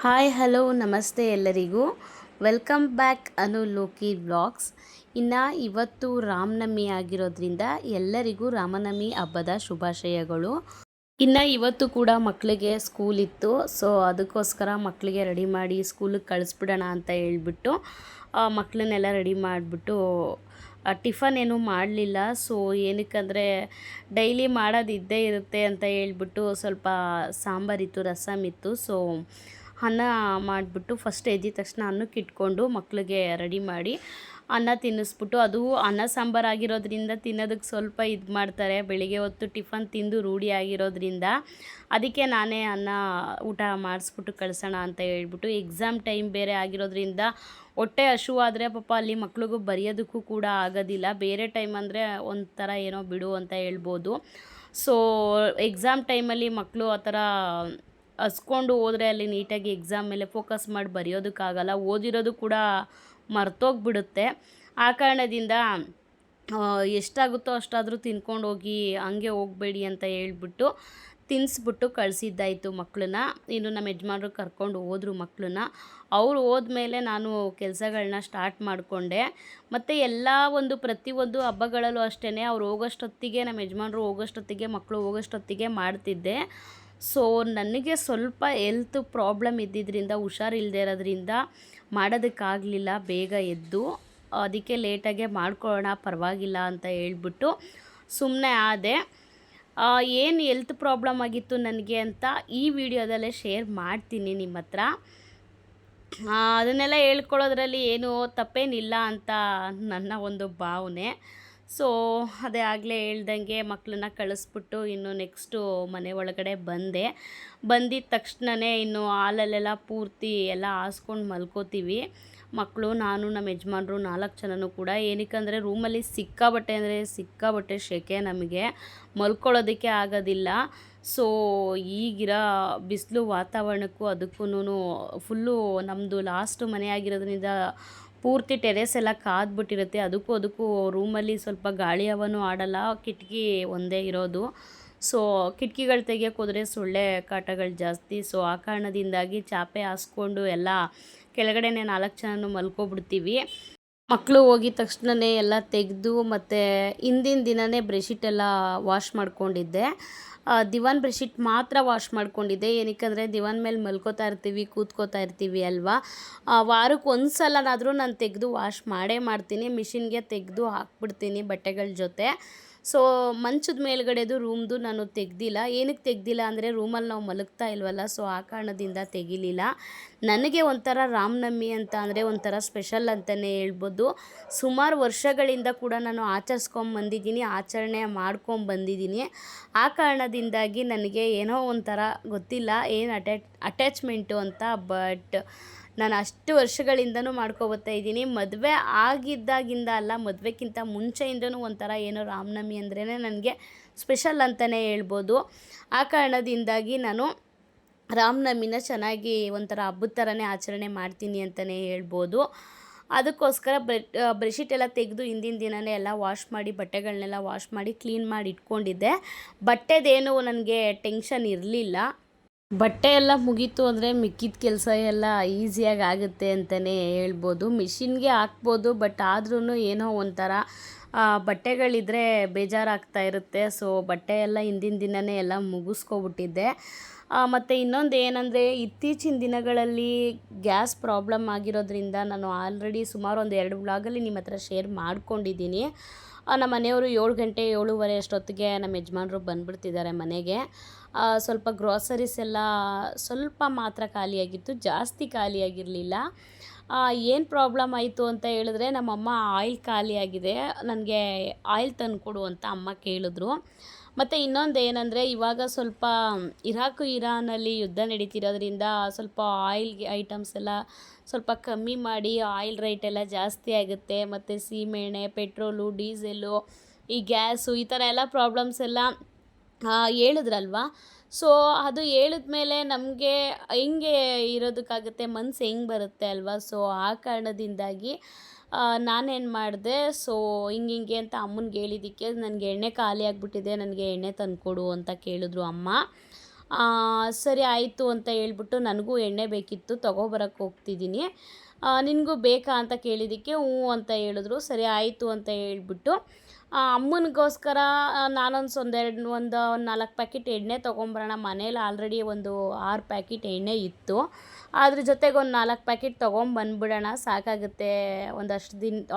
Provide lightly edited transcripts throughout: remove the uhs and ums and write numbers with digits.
Hi hello ನಮಸ್ತೆ ಎಲ್ಲರಿಗೂ. Welcome back ಅನು Loki vlogs. ಇವತ್ತು ರಾಮನವಮಿ ಆಗಿರೋದ್ರಿಂದ ಎಲ್ಲರಿಗೂ ರಾಮನವಮಿ ಹಬ್ಬದ ಶುಭಾಶಯಗಳು. ಇವತ್ತು ಕೂಡ ಮಕ್ಕಳಿಗೆ ಸ್ಕೂಲ್ ಇತ್ತು, ಸೊ ಅದಕ್ಕೋಸ್ಕರ ಮಕ್ಕಳಿಗೆ ರೆಡಿ ಮಾಡಿ ಸ್ಕೂಲಿಗೆ ಕಳಿಸ್ಬಿಡೋಣ ಅಂತ ಹೇಳ್ಬಿಟ್ಟು ಮಕ್ಕಳನ್ನೆಲ್ಲ ರೆಡಿ ಮಾಡಿಬಿಟ್ಟು ಟಿಫನ್ ಏನೂ ಮಾಡಲಿಲ್ಲ. ಸೊ ಏನಕ್ಕಂದರೆ ಡೈಲಿ ಮಾಡೋದು ಇದ್ದೇ ಇರುತ್ತೆ ಅಂತ ಹೇಳ್ಬಿಟ್ಟು ಸ್ವಲ್ಪ ಸಾಂಬಾರಿತ್ತು, ರಸಮ್ ಇತ್ತು. ಸೊ ಅನ್ನ ಮಾಡಿಬಿಟ್ಟು ಫಸ್ಟ್ ಎದ್ದಿದ ತಕ್ಷಣ ಅನ್ನಕ್ಕೆ ಇಟ್ಕೊಂಡು ಮಕ್ಕಳಿಗೆ ರೆಡಿ ಮಾಡಿ ಅನ್ನ ತಿನ್ನಿಸ್ಬಿಟ್ಟು, ಅದು ಅನ್ನ ಸಾಂಬಾರು ಆಗಿರೋದ್ರಿಂದ ತಿನ್ನೋದಕ್ಕೆ ಸ್ವಲ್ಪ ಇದು ಮಾಡ್ತಾರೆ. ಬೆಳಿಗ್ಗೆ ಹೊತ್ತು ಟಿಫನ್ ತಿಂದು ರೂಢಿ ಆಗಿರೋದ್ರಿಂದ ಅದಕ್ಕೆ ನಾನೇ ಅನ್ನ ಊಟ ಮಾಡಿಸ್ಬಿಟ್ಟು ಕಳಿಸೋಣ ಅಂತ ಹೇಳ್ಬಿಟ್ಟು, ಎಕ್ಸಾಮ್ ಟೈಮ್ ಬೇರೆ ಆಗಿರೋದ್ರಿಂದ ಹೊಟ್ಟೆ ಹಸಿವಾದರೆ ಪಾಪ ಅಲ್ಲಿ ಮಕ್ಳಿಗೂ ಬರೆಯೋದಕ್ಕೂ ಕೂಡ ಆಗೋದಿಲ್ಲ. ಬೇರೆ ಟೈಮ್ ಅಂದರೆ ಒಂಥರ ಏನೋ ಬಿಡು ಅಂತ ಹೇಳ್ಬೋದು. ಸೊ ಎಕ್ಸಾಮ್ ಟೈಮಲ್ಲಿ ಮಕ್ಕಳು ಆ ಥರ ಹಸ್ಕೊಂಡು ಹೋದರೆ ಅಲ್ಲಿ ನೀಟಾಗಿ ಎಕ್ಸಾಮ್ ಮೇಲೆ ಫೋಕಸ್ ಮಾಡಿ ಬರೆಯೋದಕ್ಕಾಗಲ್ಲ, ಓದಿರೋದು ಕೂಡ ಮರ್ತೋಗ್ಬಿಡುತ್ತೆ. ಆ ಕಾರಣದಿಂದ ಎಷ್ಟಾಗುತ್ತೋ ಅಷ್ಟಾದರೂ ತಿನ್ಕೊಂಡು ಹೋಗಿ ಹಂಗೆ ಹೋಗಬೇಡಿ ಅಂತ ಹೇಳ್ಬಿಟ್ಟು ತಿನ್ನಿಸ್ಬಿಟ್ಟು ಕಳಿಸಿದ್ದಾಯಿತು ಮಕ್ಕಳನ್ನ. ಇನ್ನು ನಮ್ಮ ಯಜಮಾನ್ರು ಕರ್ಕೊಂಡು ಹೋದರು ಮಕ್ಕಳನ್ನ. ಅವ್ರು ಹೋದ್ಮೇಲೆ ನಾನು ಕೆಲಸಗಳನ್ನ ಸ್ಟಾರ್ಟ್ ಮಾಡಿಕೊಂಡೆ. ಮತ್ತು ಎಲ್ಲ ಪ್ರತಿಯೊಂದು ಹಬ್ಬಗಳಲ್ಲೂ ಅಷ್ಟೇ ಅವ್ರು ಹೋಗೋಷ್ಟೊತ್ತಿಗೆ, ನಮ್ಮ ಯಜಮಾನ್ರು ಹೋಗೋಷ್ಟೊತ್ತಿಗೆ, ಮಕ್ಕಳು ಹೋಗೋಷ್ಟೊತ್ತಿಗೆ ಮಾಡ್ತಿದ್ದೆ. ಸೊ ನನಗೆ ಸ್ವಲ್ಪ ಹೆಲ್ತ್ ಪ್ರಾಬ್ಲಮ್ ಇದ್ದಿದ್ದರಿಂದ, ಹುಷಾರಿಲ್ಲದೆ ಇರೋದ್ರಿಂದ ಮಾಡೋದಕ್ಕಾಗಲಿಲ್ಲ ಬೇಗ ಎದ್ದು. ಅದಕ್ಕೆ ಲೇಟಾಗೆ ಮಾಡ್ಕೊಳ್ಳೋಣ ಪರವಾಗಿಲ್ಲ ಅಂತ ಹೇಳ್ಬಿಟ್ಟು ಸುಮ್ಮನೆ ಆದೆ. ಏನು ಹೆಲ್ತ್ ಪ್ರಾಬ್ಲಮ್ ಆಗಿತ್ತು ನನಗೆ ಅಂತ ಈ ವಿಡಿಯೋದಲ್ಲೇ ಶೇರ್ ಮಾಡ್ತೀನಿ ನಿಮ್ಮ ಹತ್ರ. ಅದನ್ನೆಲ್ಲ ಹೇಳ್ಕೊಳ್ಳೋದ್ರಲ್ಲಿ ಏನು ತಪ್ಪೇನಿಲ್ಲ ಅಂತ ನನ್ನ ಒಂದು ಭಾವನೆ. ಸೊ ಅದೇ ಆಗಲೇ ಹೇಳ್ದಂಗೆ ಮಕ್ಕಳನ್ನ ಕಳಿಸ್ಬಿಟ್ಟು ಇನ್ನು ನೆಕ್ಸ್ಟು ಮನೆ ಒಳಗಡೆ ಬಂದಿದ್ದ ತಕ್ಷಣವೇ ಇನ್ನು ಹಾಲಲ್ಲೆಲ್ಲ ಪೂರ್ತಿ ಎಲ್ಲ ಹಾಸ್ಕೊಂಡು ಮಲ್ಕೋತೀವಿ ಮಕ್ಕಳು, ನಾನು, ನಮ್ಮ ಯಜಮಾನ್ರು 4 ಜನನೂ ಕೂಡ. ಏನಕ್ಕಂದರೆ ರೂಮಲ್ಲಿ ಸಿಕ್ಕಾಬಟ್ಟೆ ಸೆಕೆ, ನಮಗೆ ಮಲ್ಕೊಳ್ಳೋದಕ್ಕೆ ಆಗೋದಿಲ್ಲ. ಸೊ ಈಗಿರೋ ಬಿಸಿಲು ವಾತಾವರಣಕ್ಕೂ ಅದಕ್ಕೂ ಫುಲ್ಲು ನಮ್ಮದು ಲಾಸ್ಟ್ ಮನೆ ಆಗಿರೋದ್ರಿಂದ ಪೂರ್ತಿ ಟೆರೆಸ್ ಎಲ್ಲ ಕಾದ್ಬಿಟ್ಟಿರುತ್ತೆ. ಅದಕ್ಕೂ ರೂಮಲ್ಲಿ ಸ್ವಲ್ಪ ಗಾಳಿ ಹವನೂ ಆಡಲ್ಲ, ಕಿಟಕಿ ಒಂದೇ ಇರೋದು. ಸೊ ಕಿಟಕಿಗಳು ತೆಗಿಯೋಕೆ ಹೋದರೆ ಸೊಳ್ಳೆ ಕಾಟಗಳು ಜಾಸ್ತಿ. ಸೊ ಆ ಕಾರಣದಿಂದಾಗಿ ಚಾಪೆ ಹಾಸ್ಕೊಂಡು ಎಲ್ಲ ಕೆಳಗಡೆನೇ 4 ಜನನೂ ಮಲ್ಕೊಬಿಡ್ತೀವಿ. ಮಕ್ಕಳು ಹೋಗಿದ ತಕ್ಷಣವೇ ಎಲ್ಲ ತೆಗೆದು, ಮತ್ತು ಹಿಂದಿನ ದಿನವೇ ಬೆಡ್ಶೀಟೆಲ್ಲ ವಾಶ್ ಮಾಡ್ಕೊಂಡಿದ್ದೆ. ದಿವಾನ್ ಬೆಡ್ಶೀಟ್ ಮಾತ್ರ ವಾಶ್ ಮಾಡ್ಕೊಂಡಿದ್ದೆ. ಏನಕ್ಕಂದರೆ ದಿವಾನ್ ಮೇಲೆ ಮಲ್ಕೋತಾ ಇರ್ತೀವಿ, ಕೂತ್ಕೋತಾ ಇರ್ತೀವಿ ಅಲ್ವಾ. ವಾರಕ್ಕೆ ಒಂದು ಸಲನಾದರೂ ನಾನು ತೆಗೆದು ವಾಶ್ ಮಾಡ್ತೀನಿ. ಮಿಷಿನ್ಗೆ ತೆಗೆದು ಹಾಕ್ಬಿಡ್ತೀನಿ ಬಟ್ಟೆಗಳ ಜೊತೆ. ಸೊ ಮಂಚದ ಮೇಲ್ಗಡೆದು ರೂಮ್ದು ನಾನು ತೆಗ್ದಿಲ್ಲ. ಏನಕ್ಕೆ ತೆಗ್ದಿಲ್ಲ ಅಂದರೆ ರೂಮಲ್ಲಿ ನಾವು ಮಲಗ್ತಾ ಇಲ್ವಲ್ಲ, ಸೊ ಆ ಕಾರಣದಿಂದ ತೆಗಿಲಿಲ್ಲ. ನನಗೆ ಒಂಥರ ರಾಮನವಮಿ ಅಂತ ಅಂದರೆ ಒಂಥರ ಸ್ಪೆಷಲ್ ಅಂತಲೇ ಹೇಳ್ಬೋದು. ಸುಮಾರು ವರ್ಷಗಳಿಂದ ಕೂಡ ನಾನು ಆಚರಣೆ ಮಾಡ್ಕೊಂಬಂದಿದ್ದೀನಿ. ಆ ಕಾರಣದಿಂದಾಗಿ ನನಗೆ ಏನೋ ಒಂಥರ ಗೊತ್ತಿಲ್ಲ ಏನು ಅಟ್ಯಾಚ್ಮೆಂಟು ಅಂತ. ಬಟ್ ನಾನು ಅಷ್ಟು ವರ್ಷಗಳಿಂದನೂ ಮಾಡ್ಕೊಬತ್ತಾ ಇದ್ದೀನಿ. ಮದುವೆ ಆಗಿದ್ದಾಗಿಂದ ಅಲ್ಲ, ಮದುವೆಗಿಂತ ಮುಂಚೆಯಿಂದನೂ ಒಂಥರ ಏನೋ ರಾಮನವಮಿ ಅಂದ್ರೇ ನನಗೆ ಸ್ಪೆಷಲ್ ಅಂತಲೇ ಹೇಳ್ಬೋದು. ಆ ಕಾರಣದಿಂದಾಗಿ ನಾನು ರಾಮನವಮಿನ ಚೆನ್ನಾಗಿ ಒಂಥರ ಹಬ್ಬದ ಥರನೇ ಆಚರಣೆ ಮಾಡ್ತೀನಿ ಅಂತಲೇ ಹೇಳ್ಬೋದು. ಅದಕ್ಕೋಸ್ಕರ ಬೆಡ್ಶೀಟ್ ಎಲ್ಲ ತೆಗೆದು ಹಿಂದಿನ ದಿನವೇ ಎಲ್ಲ ವಾಶ್ ಮಾಡಿ, ಬಟ್ಟೆಗಳನ್ನೆಲ್ಲ ವಾಶ್ ಮಾಡಿ ಕ್ಲೀನ್ ಮಾಡಿ ಇಟ್ಕೊಂಡಿದ್ದೆ. ಬಟ್ಟೆದೇನು ನನಗೆ ಟೆನ್ಷನ್ ಇರಲಿಲ್ಲ. ಬಟ್ಟೆ ಎಲ್ಲ ಮುಗೀತು ಅಂದರೆ ಮಿಕ್ಕಿದ ಕೆಲಸ ಎಲ್ಲ ಈಸಿಯಾಗಿ ಆಗುತ್ತೆ ಅಂತಲೇ ಹೇಳ್ಬೋದು. ಮಿಷಿನ್ಗೆ ಹಾಕ್ಬೋದು, ಬಟ್ ಆದ್ರೂ ಏನೋ ಒಂಥರ ಬಟ್ಟೆಗಳಿದ್ರೆ ಬೇಜಾರಾಗ್ತಾ ಇರುತ್ತೆ. ಸೊ ಬಟ್ಟೆ ಎಲ್ಲ ಹಿಂದಿನ ದಿನವೇ ಎಲ್ಲ ಮುಗಿಸ್ಕೊಬಿಟ್ಟಿದ್ದೆ. ಮತ್ತು ಇನ್ನೊಂದು ಏನಂದರೆ, ಇತ್ತೀಚಿನ ದಿನಗಳಲ್ಲಿ ಗ್ಯಾಸ್ ಪ್ರಾಬ್ಲಮ್ ಆಗಿರೋದ್ರಿಂದ ನಾನು ಆಲ್ರೆಡಿ ಸುಮಾರು ಒಂದು 2 ವ್ಲಾಗಲ್ಲಿ ನಿಮ್ಮ ಹತ್ರ ಶೇರ್ ಮಾಡ್ಕೊಂಡಿದ್ದೀನಿ. ನಮ್ಮ ಮನೆಯವರು 7 ಗಂಟೆ 7:30 ಅಷ್ಟೊತ್ತಿಗೆ ನಮ್ಮ ಯಜಮಾನ್ರು ಬಂದುಬಿಡ್ತಿದ್ದಾರೆ ಮನೆಗೆ. ಸ್ವಲ್ಪ ಗ್ರೋಸರೀಸ್ ಎಲ್ಲ ಸ್ವಲ್ಪ ಮಾತ್ರ ಖಾಲಿಯಾಗಿತ್ತು, ಜಾಸ್ತಿ ಖಾಲಿಯಾಗಿರಲಿಲ್ಲ. ಏನು ಪ್ರಾಬ್ಲಮ್ ಆಯಿತು ಅಂತ ಹೇಳಿದ್ರೆ, ನಮ್ಮಮ್ಮ ಆಯಿಲ್ ಖಾಲಿಯಾಗಿದೆ, ನನಗೆ ಆಯಿಲ್ ತಂದುಕೊಡು ಅಂತ ಅಮ್ಮ ಕೇಳಿದ್ರು. ಮತ್ತು ಇನ್ನೊಂದು ಏನಂದರೆ, ಇವಾಗ ಸ್ವಲ್ಪ ಇರಾನಲ್ಲಿ ಯುದ್ಧ ನಡೀತಿರೋದ್ರಿಂದ ಸ್ವಲ್ಪ ಆಯಿಲ್ ಐಟಮ್ಸ್ ಎಲ್ಲ ಸ್ವಲ್ಪ ಕಮ್ಮಿ ಮಾಡಿ, ಆಯಿಲ್ ರೇಟ್ ಎಲ್ಲ ಜಾಸ್ತಿ ಆಗುತ್ತೆ. ಮತ್ತು ಸೀಮೆಎಣ್ಣೆ, ಪೆಟ್ರೋಲು, ಡೀಸೆಲ್ಲು, ಈ ಗ್ಯಾಸು, ಈ ಥರ ಎಲ್ಲ ಪ್ರಾಬ್ಲಮ್ಸ್ ಎಲ್ಲ ಹೇಳಿದ್ರಲ್ವ. ಸೊ ಅದು ಹೇಳಿದ್ಮೇಲೆ ನಮಗೆ ಹೆಂಗೆ ಇರೋದಕ್ಕಾಗುತ್ತೆ, ಮನಸ್ಸು ಹೆಂಗೆ ಬರುತ್ತೆ ಅಲ್ವಾ. ಸೊ ಆ ಕಾರಣದಿಂದಾಗಿ ನಾನೇನು ಮಾಡಿದೆ, ಸೊ ಹಿಂಗೆ ಅಂತ ಅಮ್ಮನಿಗೆ ಹೇಳಿದ್ದಕ್ಕೆ, ನನಗೆ ಎಣ್ಣೆ ಖಾಲಿ ಆಗಿಬಿಟ್ಟಿದೆ, ನನಗೆ ಎಣ್ಣೆ ತಂದುಕೊಡು ಅಂತ ಕೇಳಿದ್ರು ಅಮ್ಮ. ಸರಿ ಆಯಿತು ಅಂತ ಹೇಳ್ಬಿಟ್ಟು ನನಗೂ ಎಣ್ಣೆ ಬೇಕಿತ್ತು, ತೊಗೊಬರಕ್ಕೆ ಹೋಗ್ತಿದ್ದೀನಿ, ನಿನಗೂ ಬೇಕಾ ಅಂತ ಕೇಳಿದ್ದಕ್ಕೆ ಹ್ಞೂ ಅಂತ ಹೇಳಿದ್ರು. ಸರಿ ಆಯಿತು ಅಂತ ಹೇಳ್ಬಿಟ್ಟು ಅಮ್ಮನಿಗೋಸ್ಕರ ಒಂದು 4 ಪ್ಯಾಕೆಟ್ ಎಣ್ಣೆ ತೊಗೊಂಬರೋಣ. ಮನೇಲಿ ಆಲ್ರೆಡಿ ಒಂದು 6 ಪ್ಯಾಕೆಟ್ ಎಣ್ಣೆ ಇತ್ತು, ಅದ್ರ ಜೊತೆಗೆ ಒಂದು 4 ಪ್ಯಾಕೆಟ್ ತೊಗೊಂಬಂದ್ಬಿಡೋಣ, ಸಾಕಾಗುತ್ತೆ.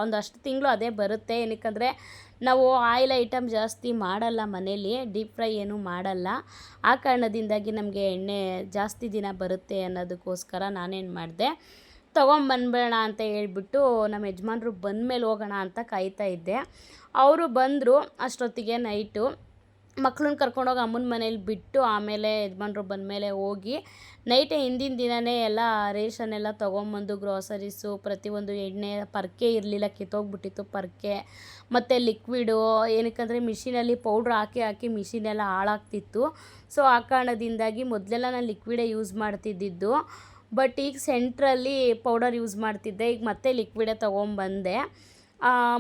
ಒಂದಷ್ಟು ತಿಂಗಳು ಅದೇ ಬರುತ್ತೆ. ಏನಕ್ಕಂದರೆ ನಾವು ಆಯಿಲ್ ಐಟಮ್ ಜಾಸ್ತಿ ಮಾಡಲ್ಲ ಮನೇಲಿ, ಡೀಪ್ ಫ್ರೈ ಏನೂ ಮಾಡಲ್ಲ. ಆ ಕಾರಣದಿಂದಾಗಿ ನಮಗೆ ಎಣ್ಣೆ ಜಾಸ್ತಿ ದಿನ ಬರುತ್ತೆ ಅನ್ನೋದಕ್ಕೋಸ್ಕರ ನಾನೇನು ಮಾಡಿದೆ, ತೊಗೊಂಬಂದ್ಬೇಡ ಅಂತ ಹೇಳ್ಬಿಟ್ಟು ನಮ್ಮ ಯಜಮಾನ್ರು ಬಂದಮೇಲೆ ಹೋಗೋಣ ಅಂತ ಕಾಯ್ತಾ ಇದ್ದೆ. ಅವರು ಬಂದರು ಅಷ್ಟೊತ್ತಿಗೆ ನೈಟು. ಮಕ್ಳನ್ನ ಕರ್ಕೊಂಡೋಗಿ ಅಮ್ಮನ ಮನೇಲಿ ಬಿಟ್ಟು ಆಮೇಲೆ ಯಜಮಾನ್ರು ಬಂದಮೇಲೆ ಹೋಗಿ ನೈಟೇ ಹಿಂದಿನ ದಿನವೇ ಎಲ್ಲ ರೇಷನ್ ಎಲ್ಲ ತೊಗೊಂಬಂದು ಗ್ರೋಸರೀಸು ಪ್ರತಿಯೊಂದು ಎಣ್ಣೆ ಪರ್ಕೆ ಇರಲಿಲ್ಲ, ಕಿತ್ತೋಗ್ಬಿಟ್ಟಿತ್ತು ಪರ್ಕೆ, ಮತ್ತು ಲಿಕ್ವಿಡು. ಏನಕ್ಕಂದರೆ ಮಿಷಿನಲ್ಲಿ ಪೌಡ್ರ್ ಹಾಕಿ ಮಿಷಿನೆಲ್ಲ ಹಾಳಾಗ್ತಿತ್ತು. ಸೊ ಆ ಕಾರಣದಿಂದಾಗಿ ಮೊದಲೆಲ್ಲ ನಾನು ಲಿಕ್ವಿಡೇ ಯೂಸ್ ಮಾಡ್ತಿದ್ದಿದ್ದು, ಬಟ್ ಈಗ ಸೆಂಟ್ರಲ್ಲಿ ಪೌಡರ್ ಯೂಸ್ ಮಾಡ್ತಿದ್ದೆ. ಈಗ ಮತ್ತೆ ಲಿಕ್ವಿಡೇ ತೊಗೊಂಬಂದೆ.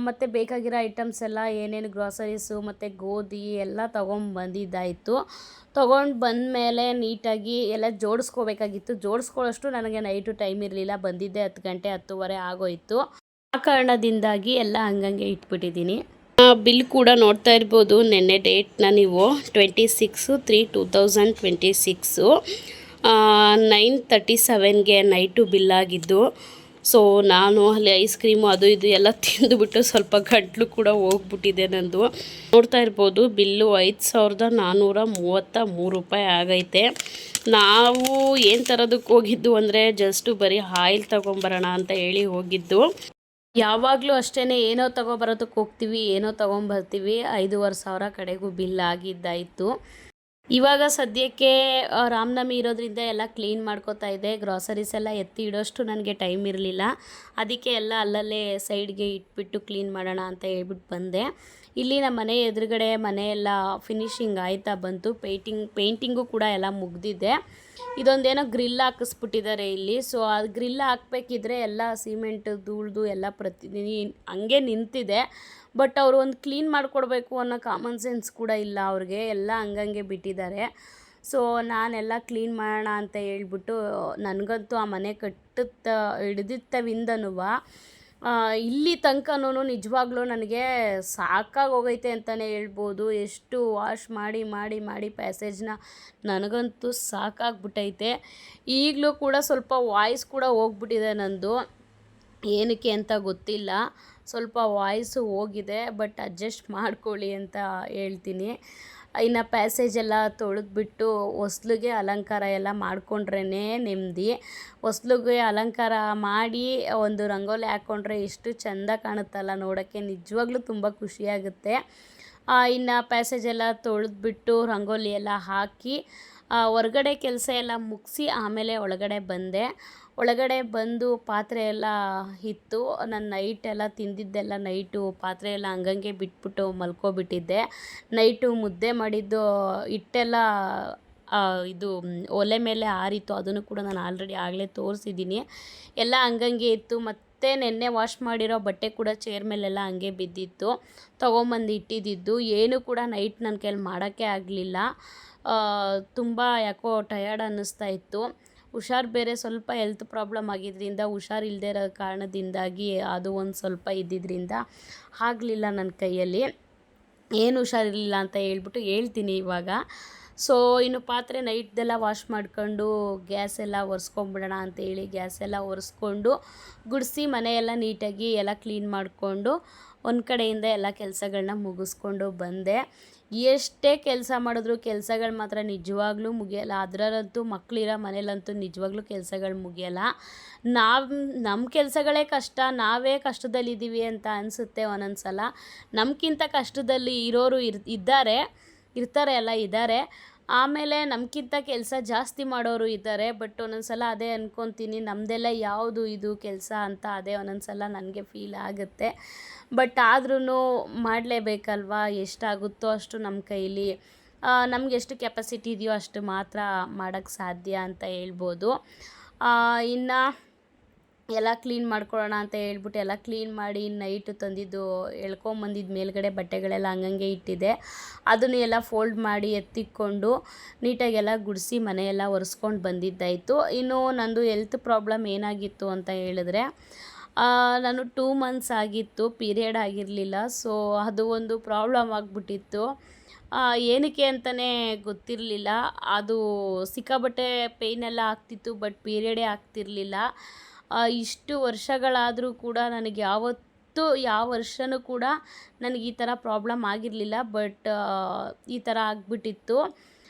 ಮತ್ತು ಬೇಕಾಗಿರೋ ಐಟಮ್ಸ್ ಎಲ್ಲ ಏನೇನು ಗ್ರೋಸರೀಸು ಮತ್ತು ಗೋಧಿ ಎಲ್ಲ ತೊಗೊಂಬಂದಿದ್ದಾಯಿತು. ತೊಗೊಂಡು ಬಂದಮೇಲೆ ನೀಟಾಗಿ ಎಲ್ಲ ಜೋಡಿಸ್ಕೋಬೇಕಾಗಿತ್ತು. ಜೋಡಿಸ್ಕೊಳ್ಳೋಷ್ಟು ನನಗೆ ನೈಟು ಟೈಮ್ ಇರಲಿಲ್ಲ, ಬಂದಿದ್ದೆ 10 ಗಂಟೆ 10:30 ಆಗೋಯಿತು. ಆ ಕಾರಣದಿಂದಾಗಿ ಎಲ್ಲ ಹಂಗಂಗೆ ಇಟ್ಬಿಟ್ಟಿದ್ದೀನಿ. ಬಿಲ್ ಕೂಡ ನೋಡ್ತಾ ಇರ್ಬೋದು, ನೆನ್ನೆ ಡೇಟ್ನ ನೀವು 26/3/2026 9:37ಗೆ ನೈಟು ಬಿಲ್ಲಾಗಿದ್ದು. ಸೊ ನಾನು ಅಲ್ಲಿ ಐಸ್ ಕ್ರೀಮು ಅದು ಇದು ಎಲ್ಲ ತಿಂದುಬಿಟ್ಟು ಸ್ವಲ್ಪ ಗಂಟ್ಲು ಕೂಡ ಹೋಗ್ಬಿಟ್ಟಿದೆ ನಂದು. ನೋಡ್ತಾ ಇರ್ಬೋದು ಬಿಲ್ಲು 5,433 ರೂಪಾಯಿ ಆಗೈತೆ. ನಾವು ಏನು ತರೋದಕ್ಕೆ ಹೋಗಿದ್ದು ಅಂದರೆ ಜಸ್ಟು ಬರೀ ಆಯಿಲ್ ತೊಗೊಂಬರೋಣ ಅಂತ ಹೇಳಿ ಹೋಗಿದ್ದು. ಯಾವಾಗಲೂ ಅಷ್ಟೇ, ಏನೋ ತೊಗೊಬರೋದಕ್ಕೆ ಹೋಗ್ತೀವಿ, ಏನೋ ತೊಗೊಂಬರ್ತೀವಿ, 5,500 ಕಡೆಗೂ ಬಿಲ್ ಆಗಿದ್ದಾಯಿತು. ಇವಾಗ ಸದ್ಯಕ್ಕೆ ರಾಮನವಮಿ ಇರೋದ್ರಿಂದ ಎಲ್ಲ ಕ್ಲೀನ್ ಮಾಡ್ಕೋತಾ ಇದ್ದೆ. ಗ್ರಾಸರೀಸ್ ಎಲ್ಲ ಎತ್ತಿ ಇಡೋಷ್ಟು ನನಗೆ ಟೈಮ್ ಇರಲಿಲ್ಲ, ಅದಕ್ಕೆ ಎಲ್ಲ ಅಲ್ಲಲ್ಲೇ ಸೈಡ್ಗೆ ಇಟ್ಬಿಟ್ಟು ಕ್ಲೀನ್ ಮಾಡೋಣ ಅಂತ ಹೇಳ್ಬಿಟ್ಟು ಬಂದೆ. ಇಲ್ಲಿ ನಮ್ಮ ಮನೆ ಎದುರುಗಡೆ ಮನೆಯೆಲ್ಲ ಫಿನಿಶಿಂಗ್ ಆಯ್ತಾ ಬಂತು, ಪೇಂಟಿಂಗು ಕೂಡ ಎಲ್ಲ ಮುಗ್ದಿದೆ. ಇದೊಂದೇನೋ ಗ್ರಿಲ್ ಹಾಕಿಸ್ಬಿಟ್ಟಿದ್ದಾರೆ ಇಲ್ಲಿ. ಸೊ ಅದು ಗ್ರಿಲ್ ಹಾಕಬೇಕಿದ್ರೆ ಎಲ್ಲ ಸಿಮೆಂಟ್ ಧೂಳ್ದು ಎಲ್ಲ ಹಂಗೆ ನಿಂತಿದೆ. ಬಟ್ ಅವರು ಒಂದು ಕ್ಲೀನ್ ಮಾಡಿಕೊಡ್ಬೇಕು ಅನ್ನೋ ಕಾಮನ್ ಸೆನ್ಸ್ ಕೂಡ ಇಲ್ಲ ಅವ್ರಿಗೆ, ಎಲ್ಲ ಹಂಗಂಗೆ ಬಿಟ್ಟಿದ್ದಾರೆ. ಸೊ ನಾನೆಲ್ಲ ಕ್ಲೀನ್ ಮಾಡೋಣ ಅಂತ ಹೇಳ್ಬಿಟ್ಟು, ನನಗಂತೂ ಆ ಮನೆ ಹಿಡಿದಿತ್ತವಿಂದನೂ ಇಲ್ಲಿ ತನಕನೂ ನಿಜವಾಗ್ಲೂ ನನಗೆ ಸಾಕಾಗೋಗೈತೆ ಅಂತಲೇ ಹೇಳ್ಬೋದು. ಎಷ್ಟು ವಾಶ್ ಮಾಡಿ ಮಾಡಿ ಮಾಡಿ ಪ್ಯಾಸೇಜ್ನ ನನಗಂತೂ ಸಾಕಾಗ್ಬಿಟ್ಟೈತೆ. ಈಗಲೂ ಕೂಡ ಸ್ವಲ್ಪ ವಾಯ್ಸ್ ಕೂಡ ಹೋಗ್ಬಿಟ್ಟಿದೆ ನಂದು, ಏನಕ್ಕೆ ಅಂತ ಗೊತ್ತಿಲ್ಲ, ಸ್ವಲ್ಪ ವಾಯ್ಸು ಹೋಗಿದೆ. ಬಟ್ ಅಡ್ಜಸ್ಟ್ ಮಾಡ್ಕೊಳ್ಳಿ ಅಂತ ಹೇಳ್ತೀನಿ. ಇನ್ನು ಪ್ಯಾಸೇಜೆಲ್ಲ ತೊಳೆದ್ಬಿಟ್ಟು ಹೊಸ್ಲಿಗೆ ಅಲಂಕಾರ ಎಲ್ಲ ಮಾಡಿಕೊಂಡ್ರೇ ನೆಮ್ಮದಿ. ಹೊಸ್ಲಿಗೆ ಅಲಂಕಾರ ಮಾಡಿ ಒಂದು ರಂಗೋಲಿ ಹಾಕ್ಕೊಂಡ್ರೆ ಎಷ್ಟು ಚೆಂದ ಕಾಣುತ್ತಲ್ಲ ನೋಡೋಕ್ಕೆ, ನಿಜವಾಗ್ಲೂ ತುಂಬ ಖುಷಿಯಾಗುತ್ತೆ. ಇನ್ನು ಪ್ಯಾಸೇಜೆಲ್ಲ ತೊಳೆದ್ಬಿಟ್ಟು ರಂಗೋಲಿ ಎಲ್ಲ ಹಾಕಿ ಹೊರಗಡೆ ಕೆಲಸ ಎಲ್ಲ ಮುಗಿಸಿ ಆಮೇಲೆ ಒಳಗಡೆ ಬಂದೆ. ಒಳಗಡೆ ಬಂದು ಪಾತ್ರೆ ಎಲ್ಲ ಇತ್ತು, ನಾನು ನೈಟೆಲ್ಲ ತಿಂದಿದ್ದೆಲ್ಲ ನೈಟು ಪಾತ್ರೆ ಎಲ್ಲ ಹಂಗಂಗೆ ಬಿಟ್ಬಿಟ್ಟು ಮಲ್ಕೊಬಿಟ್ಟಿದ್ದೆ. ನೈಟು ಮುದ್ದೆ ಮಾಡಿದ್ದು ಹಿಟ್ಟೆಲ್ಲ ಇದು ಒಲೆ ಮೇಲೆ ಆರಿತ್ತು, ಅದನ್ನು ಕೂಡ ನಾನು ಆಗಲೇ ತೋರಿಸಿದ್ದೀನಿ. ಎಲ್ಲ ಹಂಗಂಗೆ ಇತ್ತು. ಮತ್ತು ನೆನ್ನೆ ವಾಶ್ ಮಾಡಿರೋ ಬಟ್ಟೆ ಕೂಡ ಚೇರ್ ಮೇಲೆಲ್ಲ ಹಂಗೆ ಬಿದ್ದಿತ್ತು, ತೊಗೊಂಬಂದು ಇಟ್ಟಿದ್ದು. ಏನು ಕೂಡ ನೈಟ್ ನನ್ನ ಕೈಲಿ ಮಾಡೋಕ್ಕೆ ಆಗಲಿಲ್ಲ. ತುಂಬ ಯಾಕೋ ಟಯರ್ಡ್ ಅನ್ನಿಸ್ತಾ ಇತ್ತು. ಹುಷಾರು ಬೇರೆ ಸ್ವಲ್ಪ ಹೆಲ್ತ್ ಪ್ರಾಬ್ಲಮ್ ಆಗಿದ್ದರಿಂದ, ಹುಷಾರಿಲ್ಲದೆ ಇರೋ ಕಾರಣದಿಂದಾಗಿ ಅದು ಒಂದು ಸ್ವಲ್ಪ ಇದ್ದಿದ್ದರಿಂದ ಆಗಲಿಲ್ಲ ನನ್ನ ಕೈಯಲ್ಲಿ. ಏನು ಹುಷಾರಿರಲಿಲ್ಲ ಅಂತ ಹೇಳ್ಬಿಟ್ಟು ಹೇಳ್ತೀನಿ ಇವಾಗ. ಸೊ ಇನ್ನು ಪಾತ್ರೆ ನೈಟ್ದೆಲ್ಲ ವಾಶ್ ಮಾಡ್ಕೊಂಡು ಗ್ಯಾಸ್ ಎಲ್ಲ ಒರೆಸ್ಕೊಂಬಿಡೋಣ ಅಂತೇಳಿ ಗ್ಯಾಸ್ ಎಲ್ಲ ಒರೆಸ್ಕೊಂಡು ಗುಡಿಸಿ ಮನೆಯೆಲ್ಲ ನೀಟಾಗಿ ಎಲ್ಲ ಕ್ಲೀನ್ ಮಾಡಿಕೊಂಡು ಒಂದು ಕಡೆಯಿಂದ ಎಲ್ಲ ಕೆಲಸಗಳನ್ನ ಮುಗಿಸ್ಕೊಂಡು ಬಂದೆ. ಎಷ್ಟೇ ಕೆಲಸ ಮಾಡಿದ್ರು ಕೆಲಸಗಳು ಮಾತ್ರ ನಿಜವಾಗ್ಲೂ ಮುಗಿಯಲ್ಲ. ಅದರಲ್ಲಂತೂ ಮಕ್ಕಳಿರೋ ಮನೇಲಂತೂ ನಿಜವಾಗ್ಲೂ ಕೆಲಸಗಳು ಮುಗಿಯಲ್ಲ. ನಮ್ಮ ಕೆಲಸಗಳೇ ಕಷ್ಟ, ನಾವೇ ಕಷ್ಟದಲ್ಲಿದ್ದೀವಿ ಅಂತ ಅನಿಸುತ್ತೆ ಒಂದೊಂದು ಸಲ. ನಮಗಿಂತ ಕಷ್ಟದಲ್ಲಿ ಇರೋರು ಇದ್ದಾರೆ. ಆಮೇಲೆ ನಮಗಿಂತ ಕೆಲಸ ಜಾಸ್ತಿ ಮಾಡೋರು ಇದ್ದಾರೆ. ಬಟ್ ಒಂದೊಂದು ಸಲ ಅದೇ ಅಂದ್ಕೊತೀನಿ, ನಮ್ಮದೆಲ್ಲ ಯಾವುದು ಇದು ಕೆಲಸ ಅಂತ ಅದೇ ಒಂದೊಂದು ಸಲ ನನಗೆ ಫೀಲ್ ಆಗುತ್ತೆ. ಬಟ್ ಆದ್ರೂ ಮಾಡಲೇಬೇಕಲ್ವಾ, ಎಷ್ಟಾಗುತ್ತೋ ಅಷ್ಟು ನಮ್ಮ ಕೈಲಿ ನಮ್ಗೆ ಎಷ್ಟು ಕೆಪಾಸಿಟಿ ಇದೆಯೋ ಅಷ್ಟು ಮಾತ್ರ ಮಾಡೋಕ್ಕೆ ಸಾಧ್ಯ ಅಂತ ಹೇಳ್ಬೋದು. ಇನ್ನು ಎಲ್ಲ ಕ್ಲೀನ್ ಮಾಡ್ಕೊಳ್ಳೋಣ ಅಂತ ಹೇಳ್ಬಿಟ್ಟು ಎಲ್ಲ ಕ್ಲೀನ್ ಮಾಡಿ ನೈಟು ತಂದಿದ್ದು ಎಳ್ಕೊಂಬಂದಿದ್ದು ಮೇಲ್ಗಡೆ ಬಟ್ಟೆಗಳೆಲ್ಲ ಹಂಗಂಗೆ ಇಟ್ಟಿದ್ದೆ. ಅದನ್ನು ಎಲ್ಲ ಫೋಲ್ಡ್ ಮಾಡಿ ಎತ್ತಿಕ್ಕೊಂಡು ನೀಟಾಗೆಲ್ಲ ಗುಡಿಸಿ ಮನೆಯೆಲ್ಲ ಒರೆಸ್ಕೊಂಡು ಬಂದಿದ್ದಾಯಿತು. ಇನ್ನು ನಂದು ಹೆಲ್ತ್ ಪ್ರಾಬ್ಲಮ್ ಏನಾಗಿತ್ತು ಅಂತ ಹೇಳಿದ್ರೆ, ನಾನು 2 ಮಂತ್ಸ್ ಆಗಿತ್ತು, ಪೀರಿಯಡ್ ಆಗಿರಲಿಲ್ಲ. ಸೊ ಅದು ಒಂದು ಪ್ರಾಬ್ಲಮ್ ಆಗಿಬಿಟ್ಟಿತ್ತು. ಏನಕ್ಕೆ ಅಂತಲೇ ಗೊತ್ತಿರಲಿಲ್ಲ. ಅದು ಸಿಕ್ಕಾಪಟ್ಟೆ ಪೇಯ್ನೆಲ್ಲ ಆಗ್ತಿತ್ತು, ಬಟ್ ಪೀರಿಯಡೇ ಆಗ್ತಿರಲಿಲ್ಲ. ಇಷ್ಟು ವರ್ಷಗಳಾದರೂ ಕೂಡ ನನಗೆ ಯಾವತ್ತೂ ಯಾವ ವರ್ಷವೂ ಕೂಡ ನನಗೆ ಈ ಥರ ಪ್ರಾಬ್ಲಮ್ ಆಗಿರಲಿಲ್ಲ. ಬಟ್ ಈ ಥರ ಆಗಿಬಿಟ್ಟಿತ್ತು.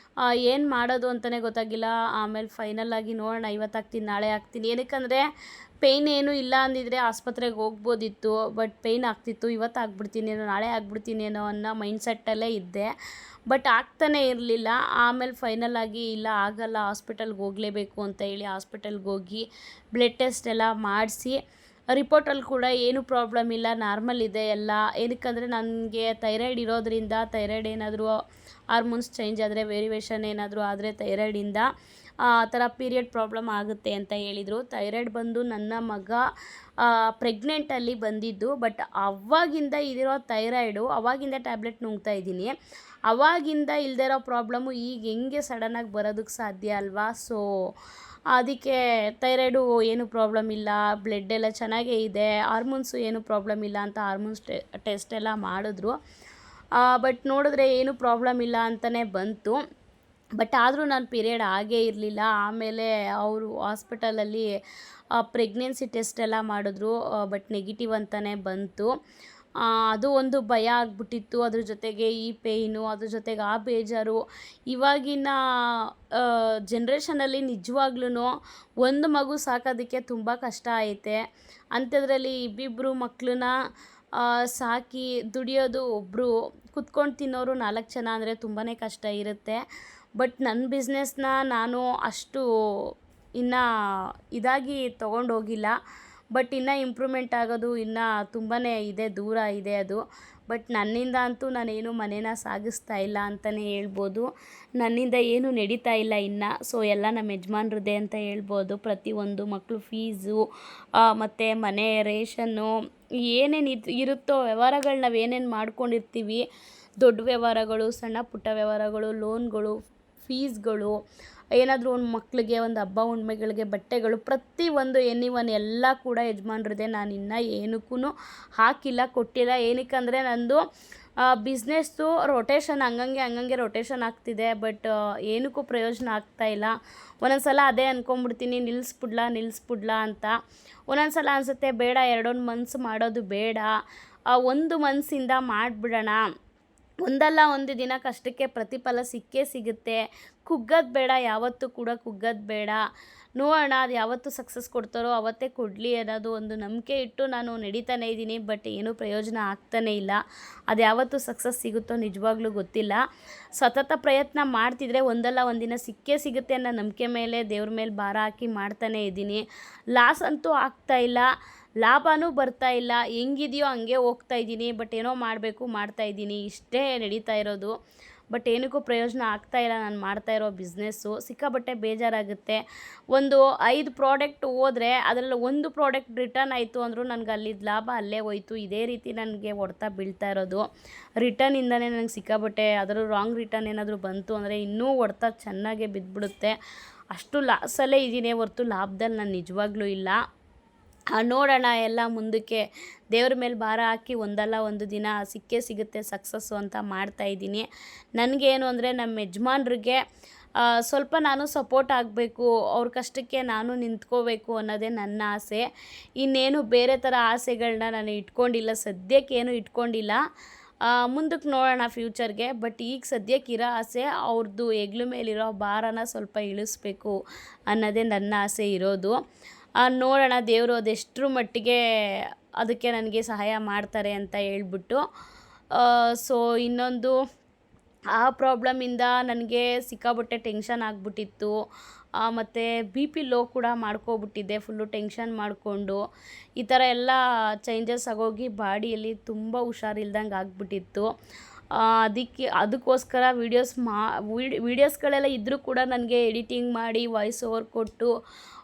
ಏನು ಮಾಡೋದು ಅಂತಲೇ ಗೊತ್ತಾಗಿಲ್ಲ. ಆಮೇಲೆ ಫೈನಲಾಗಿ ನೋಡೋಣ, ಇವತ್ತು ಆಗ್ತೀನಿ ನಾಳೆ ಆಗ್ತೀನಿ, ಏನಕ್ಕಂದರೆ ಪೇಯ್ನ್ ಏನೂ ಇಲ್ಲ ಅಂದಿದ್ರೆ ಆಸ್ಪತ್ರೆಗೆ ಹೋಗ್ಬೋದಿತ್ತು. ಬಟ್ ಪೇಯ್ನ್ ಆಗ್ತಿತ್ತು. ಇವತ್ತು ಆಗ್ಬಿಡ್ತೀನೇನೋ, ನಾಳೆ ಆಗ್ಬಿಡ್ತೀನೇನೋ ಅನ್ನೋ ಮೈಂಡ್ಸೆಟ್ಟಲ್ಲೇ ಇದ್ದೆ. ಬಟ್ ಆಗ್ತಾನೇ ಇರಲಿಲ್ಲ. ಆಮೇಲೆ ಫೈನಲಾಗಿ ಇಲ್ಲ ಆಗಲ್ಲ, ಹಾಸ್ಪಿಟಲ್ಗೆ ಹೋಗಲೇಬೇಕು ಅಂತ ಹೇಳಿ ಹಾಸ್ಪಿಟಲ್ಗೆ ಹೋಗಿ ಬ್ಲಡ್ ಟೆಸ್ಟ್ ಎಲ್ಲ ಮಾಡಿಸಿ ರಿಪೋರ್ಟಲ್ಲಿ ಕೂಡ ಏನೂ ಪ್ರಾಬ್ಲಮ್ ಇಲ್ಲ, ನಾರ್ಮಲ್ ಇದೆ ಎಲ್ಲ. ಏನಕ್ಕಂದರೆ ನನಗೆ ಥೈರಾಯ್ಡ್ ಇರೋದ್ರಿಂದ, ಥೈರಾಯ್ಡ್ ಏನಾದರೂ ಹಾರ್ಮೋನ್ಸ್ ಚೇಂಜ್ ಆದರೆ, ವೇರಿಯೇಷನ್ ಏನಾದರೂ ಆದರೆ ಥೈರಾಯ್ಡಿಂದ ಆ ಥರ ಪೀರಿಯಡ್ ಪ್ರಾಬ್ಲಮ್ ಆಗುತ್ತೆ ಅಂತ ಹೇಳಿದರು. ಥೈರಾಯ್ಡ್ ಬಂದು ನನ್ನ ಮಗ ಪ್ರೆಗ್ನೆಂಟಲ್ಲಿ ಬಂದಿದ್ದು. ಬಟ್ ಅವಾಗಿಂದ ಇದಿರೋ ಥೈರಾಯ್ಡು, ಅವಾಗಿಂದ ಟ್ಯಾಬ್ಲೆಟ್ ನುಂಗ್ತಾ ಇದ್ದೀನಿ. ಅವಾಗಿಂದ ಇಲ್ಲದೇ ಇರೋ ಪ್ರಾಬ್ಲಮ್ಮು ಈಗ ಹೆಂಗೆ ಸಡನ್ನಾಗಿ ಬರೋದಕ್ಕೆ ಸಾಧ್ಯ ಅಲ್ವಾ? ಸೊ ಅದಕ್ಕೆ ಥೈರಾಯ್ಡು ಏನು ಪ್ರಾಬ್ಲಮ್ ಇಲ್ಲ, ಬ್ಲಡ್ ಎಲ್ಲ ಚೆನ್ನಾಗೇ ಇದೆ, ಹಾರ್ಮೋನ್ಸು ಏನು ಪ್ರಾಬ್ಲಮ್ ಇಲ್ಲ ಅಂತ ಹಾರ್ಮೋನ್ಸ್ ಟೆಸ್ಟ್ ಎಲ್ಲ ಮಾಡಿದ್ರು. ಬಟ್ ನೋಡಿದ್ರೆ ಏನೂ ಪ್ರಾಬ್ಲಮ್ ಇಲ್ಲ ಅಂತಲೇ ಬಂತು. ಬಟ್ ಆದರೂ ನಾನು ಪೀರಿಯಡ್ ಆಗೇ ಇರಲಿಲ್ಲ. ಆಮೇಲೆ ಅವರು ಹಾಸ್ಪಿಟಲಲ್ಲಿ ಪ್ರೆಗ್ನೆನ್ಸಿ ಟೆಸ್ಟ್ ಎಲ್ಲ ಮಾಡಿದ್ರು. ಬಟ್ ನೆಗೆಟಿವ್ ಅಂತಲೇ ಬಂತು. ಅದು ಒಂದು ಭಯ ಆಗ್ಬಿಟ್ಟಿತ್ತು. ಅದ್ರ ಜೊತೆಗೆ ಈ ಪೇಯ್ನು, ಅದ್ರ ಜೊತೆಗೆ ಆ ಬೇಜಾರು. ಇವಾಗಿನ ಜನ್ರೇಷನಲ್ಲಿ ನಿಜವಾಗ್ಲೂ ಒಂದು ಮಗು ಸಾಕೋದಕ್ಕೆ ತುಂಬ ಕಷ್ಟ ಐತೆ. ಅಂಥದ್ರಲ್ಲಿ ಇಬ್ಬಿಬ್ಬರು ಮಕ್ಕಳನ್ನ ಸಾಕಿ ದುಡಿಯೋದು ಒಬ್ಬರು, ಕುತ್ಕೊಂಡು ತಿನ್ನೋರು 4 ಜನ ಅಂದರೆ ತುಂಬಾ ಕಷ್ಟ ಇರುತ್ತೆ. ಬಟ್ ನನ್ನ ಬಿಸ್ನೆಸ್ನ ನಾನು ಅಷ್ಟು ಇನ್ನೂ ಇದಾಗಿ ತೊಗೊಂಡೋಗಿಲ್ಲ. ಬಟ್ ಇನ್ನೂ ಇಂಪ್ರೂವ್ಮೆಂಟ್ ಆಗೋದು ಇನ್ನೂ ತುಂಬಾ ಇದೆ, ದೂರ ಇದೆ ಅದು. ಬಟ್ ನನ್ನಿಂದ ಅಂತೂ ನಾನೇನು ಮನೇನ ಸಾಗಿಸ್ತಾ ಇಲ್ಲ ಅಂತಲೇ ಹೇಳ್ಬೋದು. ನನ್ನಿಂದ ಏನೂ ನಡೀತಾ ಇಲ್ಲ ಇನ್ನು. ಸೊ ಎಲ್ಲ ನಮ್ಮ ಯಜಮಾನ್ರದ್ದೇ ಅಂತ ಹೇಳ್ಬೋದು. ಪ್ರತಿಯೊಂದು ಮಕ್ಕಳು ಫೀಸು ಮತ್ತು ಮನೆ ರೇಷನ್ನು ಏನೇನು ಇರುತ್ತೋ ವ್ಯವಹಾರಗಳು ನಾವೇನೇನು ಮಾಡ್ಕೊಂಡಿರ್ತೀವಿ, ದೊಡ್ಡ ವ್ಯವಹಾರಗಳು, ಸಣ್ಣ ಪುಟ್ಟ ವ್ಯವಹಾರಗಳು, ಲೋನ್ಗಳು, ಫೀಸ್ಗಳು, ಏನಾದರೂ ಒಂದು ಮಕ್ಕಳಿಗೆ ಒಂದು ಹಬ್ಬ ಹುಣ್ಮೆಗಳಿಗೆ ಬಟ್ಟೆಗಳು, ಪ್ರತಿಯೊಂದು ಎನಿವನ್ ಎಲ್ಲ ಕೂಡ ಯಜಮಾನ್ರದ್ದೇ. ನಾನು ಇನ್ನೂ ಏನಕ್ಕೂ ಹಾಕಿಲ್ಲ, ಕೊಟ್ಟಿಲ್ಲ. ಏನಕ್ಕಂದರೆ ನಂದು ಬಿಸ್ನೆಸ್ಸು ರೊಟೇಷನ್ ಹಂಗಂಗೆ ರೊಟೇಷನ್ ಆಗ್ತಿದೆ. ಬಟ್ ಏನಕ್ಕೂ ಪ್ರಯೋಜನ ಆಗ್ತಾಯಿಲ್ಲ. ಒಂದೊಂದು ಸಲ ಅದೇ ಅಂದ್ಕೊಂಬಿಡ್ತೀನಿ, ನಿಲ್ಲಿಸ್ಬಿಡ್ಲಾ ಅಂತ. ಒಂದೊಂದು ಸಲ ಅನಿಸುತ್ತೆ ಬೇಡ, 2 ಮಂತ್ಸ್ ಮಾಡೋದು ಬೇಡ, 1 ಮಂತ್ಸಿಂದ ಮಾಡಿಬಿಡೋಣ. ಒಂದಲ್ಲ ಒಂದು ದಿನ ಕಷ್ಟಕ್ಕೆ ಪ್ರತಿಫಲ ಸಿಕ್ಕೇ ಸಿಗುತ್ತೆ. ಕುಗ್ಗೋದು ಬೇಡ, ಯಾವತ್ತೂ ಕೂಡ ಕುಗ್ಗೋದು ಬೇಡ. ನೋಡೋಣ, ಅದು ಯಾವತ್ತು ಸಕ್ಸಸ್ ಕೊಡ್ತಾರೋ ಅವತ್ತೇ ಕೊಡಲಿ ಅನ್ನೋದು ಒಂದು ನಂಬಿಕೆ ಇಟ್ಟು ನಾನು ನಡೀತಾನೇ ಇದ್ದೀನಿ. ಬಟ್ ಏನೂ ಪ್ರಯೋಜನ ಆಗ್ತಾನೇ ಇಲ್ಲ. ಅದು ಯಾವತ್ತು ಸಕ್ಸಸ್ ಸಿಗುತ್ತೋ ನಿಜವಾಗ್ಲೂ ಗೊತ್ತಿಲ್ಲ. ಸತತ ಪ್ರಯತ್ನ ಮಾಡ್ತಿದ್ರೆ ಒಂದಲ್ಲ ಒಂದು ದಿನ ಸಿಕ್ಕೇ ಸಿಗುತ್ತೆ ಅನ್ನೋ ನಂಬಿಕೆ ಮೇಲೆ, ದೇವ್ರ ಮೇಲೆ ಭಾರ ಹಾಕಿ ಮಾಡ್ತಾನೇ ಇದ್ದೀನಿ. ಲಾಸ್ ಅಂತೂ ಆಗ್ತಾಯಿಲ್ಲ, ಲಾಭವೂ ಬರ್ತಾ ಇಲ್ಲ. ಹೆಂಗಿದೆಯೋ ಹಂಗೆ ಹೋಗ್ತಾ ಇದ್ದೀನಿ. ಬಟ್ ಏನೋ ಮಾಡಬೇಕು, ಮಾಡ್ತಾಯಿದ್ದೀನಿ, ಇಷ್ಟೇ ನಡೀತಾ ಇರೋದು. ಬಟ್ ಏನಕ್ಕೂ ಪ್ರಯೋಜನ ಆಗ್ತಾಯಿಲ್ಲ ನಾನು ಮಾಡ್ತಾ ಇರೋ ಬಿಸ್ನೆಸ್ಸು. ಸಿಕ್ಕಾಪಟ್ಟೆ ಬೇಜಾರಾಗುತ್ತೆ. ಒಂದು 5 ಪ್ರಾಡಕ್ಟ್ ಹೋದರೆ ಅದರಲ್ಲಿ 1 ಪ್ರಾಡಕ್ಟ್ ರಿಟರ್ನ್ ಆಯಿತು ಅಂದರೂ ನನಗೆ ಅಲ್ಲಿದ್ದ ಲಾಭ ಅಲ್ಲೇ ಹೋಯ್ತು. ಇದೇ ರೀತಿ ನನಗೆ ಹೊಡ್ತ ಬೀಳ್ತಾ ಇರೋದು. ರಿಟರ್ನಿಂದನೇ ನನಗೆ ಸಿಕ್ಕಾಪಟ್ಟೆ, ಅದರ ರಾಂಗ್ ರಿಟರ್ನ್ ಏನಾದರೂ ಬಂತು ಅಂದರೆ ಇನ್ನೂ ಹೊಡ್ತ ಚೆನ್ನಾಗೇ ಬಿದ್ದುಬಿಡುತ್ತೆ. ಅಷ್ಟು ಲಾಸಲ್ಲೇ ಇದ್ದೀನಿ ಹೊರತು ಲಾಭದಲ್ಲಿ ನಾನು ನಿಜವಾಗ್ಲೂ ಇಲ್ಲ. ನೋಡೋಣ, ಎಲ್ಲ ಮುಂದಕ್ಕೆ ದೇವ್ರ ಮೇಲೆ ಭಾರ ಹಾಕಿ ಒಂದಲ್ಲ ಒಂದು ದಿನ ಸಿಕ್ಕೇ ಸಿಗುತ್ತೆ ಸಕ್ಸಸ್ಸು ಅಂತ ಮಾಡ್ತಾಯಿದ್ದೀನಿ. ನನಗೇನು ಅಂದರೆ ನಮ್ಮ ಯಜಮಾನ್ರಿಗೆ ಸ್ವಲ್ಪ ನಾನು ಸಪೋರ್ಟ್ ಆಗಬೇಕು, ಅವ್ರ ಕಷ್ಟಕ್ಕೆ ನಾನು ನಿಂತ್ಕೋಬೇಕು ಅನ್ನೋದೇ ನನ್ನ ಆಸೆ. ಇನ್ನೇನು ಬೇರೆ ಥರ ಆಸೆಗಳನ್ನ ನಾನು ಇಟ್ಕೊಂಡಿಲ್ಲ, ಸದ್ಯಕ್ಕೇನು ಇಟ್ಕೊಂಡಿಲ್ಲ. ಮುಂದಕ್ಕೆ ನೋಡೋಣ ಫ್ಯೂಚರ್ಗೆ. ಬಟ್ ಈಗ ಸದ್ಯಕ್ಕಿರೋ ಆಸೆ ಅವ್ರದ್ದು ಹೆಗ್ಲ ಮೇಲಿರೋ ಭಾರನ ಸ್ವಲ್ಪ ಇಳಿಸ್ಬೇಕು ಅನ್ನೋದೇ ನನ್ನ ಆಸೆ ಇರೋದು. ನೋಡೋಣ ದೇವರು ಅದೆಷ್ಟರ ಮಟ್ಟಿಗೆ ಅದಕ್ಕೆ ನನಗೆ ಸಹಾಯ ಮಾಡ್ತಾರೆ ಅಂತ ಹೇಳ್ಬಿಟ್ಟು. ಸೊ ಇನ್ನೊಂದು, ಆ ಪ್ರಾಬ್ಲಮಿಂದ ನನಗೆ ಸಿಕ್ಕಾಪಟ್ಟೆ ಟೆನ್ಷನ್ ಆಗಿಬಿಟ್ಟಿತ್ತು. ಮತ್ತು BP ಲೋ ಕೂಡ ಮಾಡ್ಕೊಬಿಟ್ಟಿದ್ದೆ, ಫುಲ್ಲು ಟೆನ್ಷನ್ ಮಾಡಿಕೊಂಡು. ಈ ಥರ ಎಲ್ಲ ಚೇಂಜಸ್ ಆಗೋಗಿ ಬಾಡಿಯಲ್ಲಿ ತುಂಬ ಹುಷಾರಿಲ್ದಂಗೆ ಆಗಿಬಿಟ್ಟಿತ್ತು. ಅದಕ್ಕೋಸ್ಕರ ವೀಡಿಯೋಸ್ಗಳೆಲ್ಲ ಇದ್ದರೂ ಕೂಡ ನನಗೆ ಎಡಿಟಿಂಗ್ ಮಾಡಿ ವಾಯ್ಸ್ ಓವರ್ ಕೊಟ್ಟು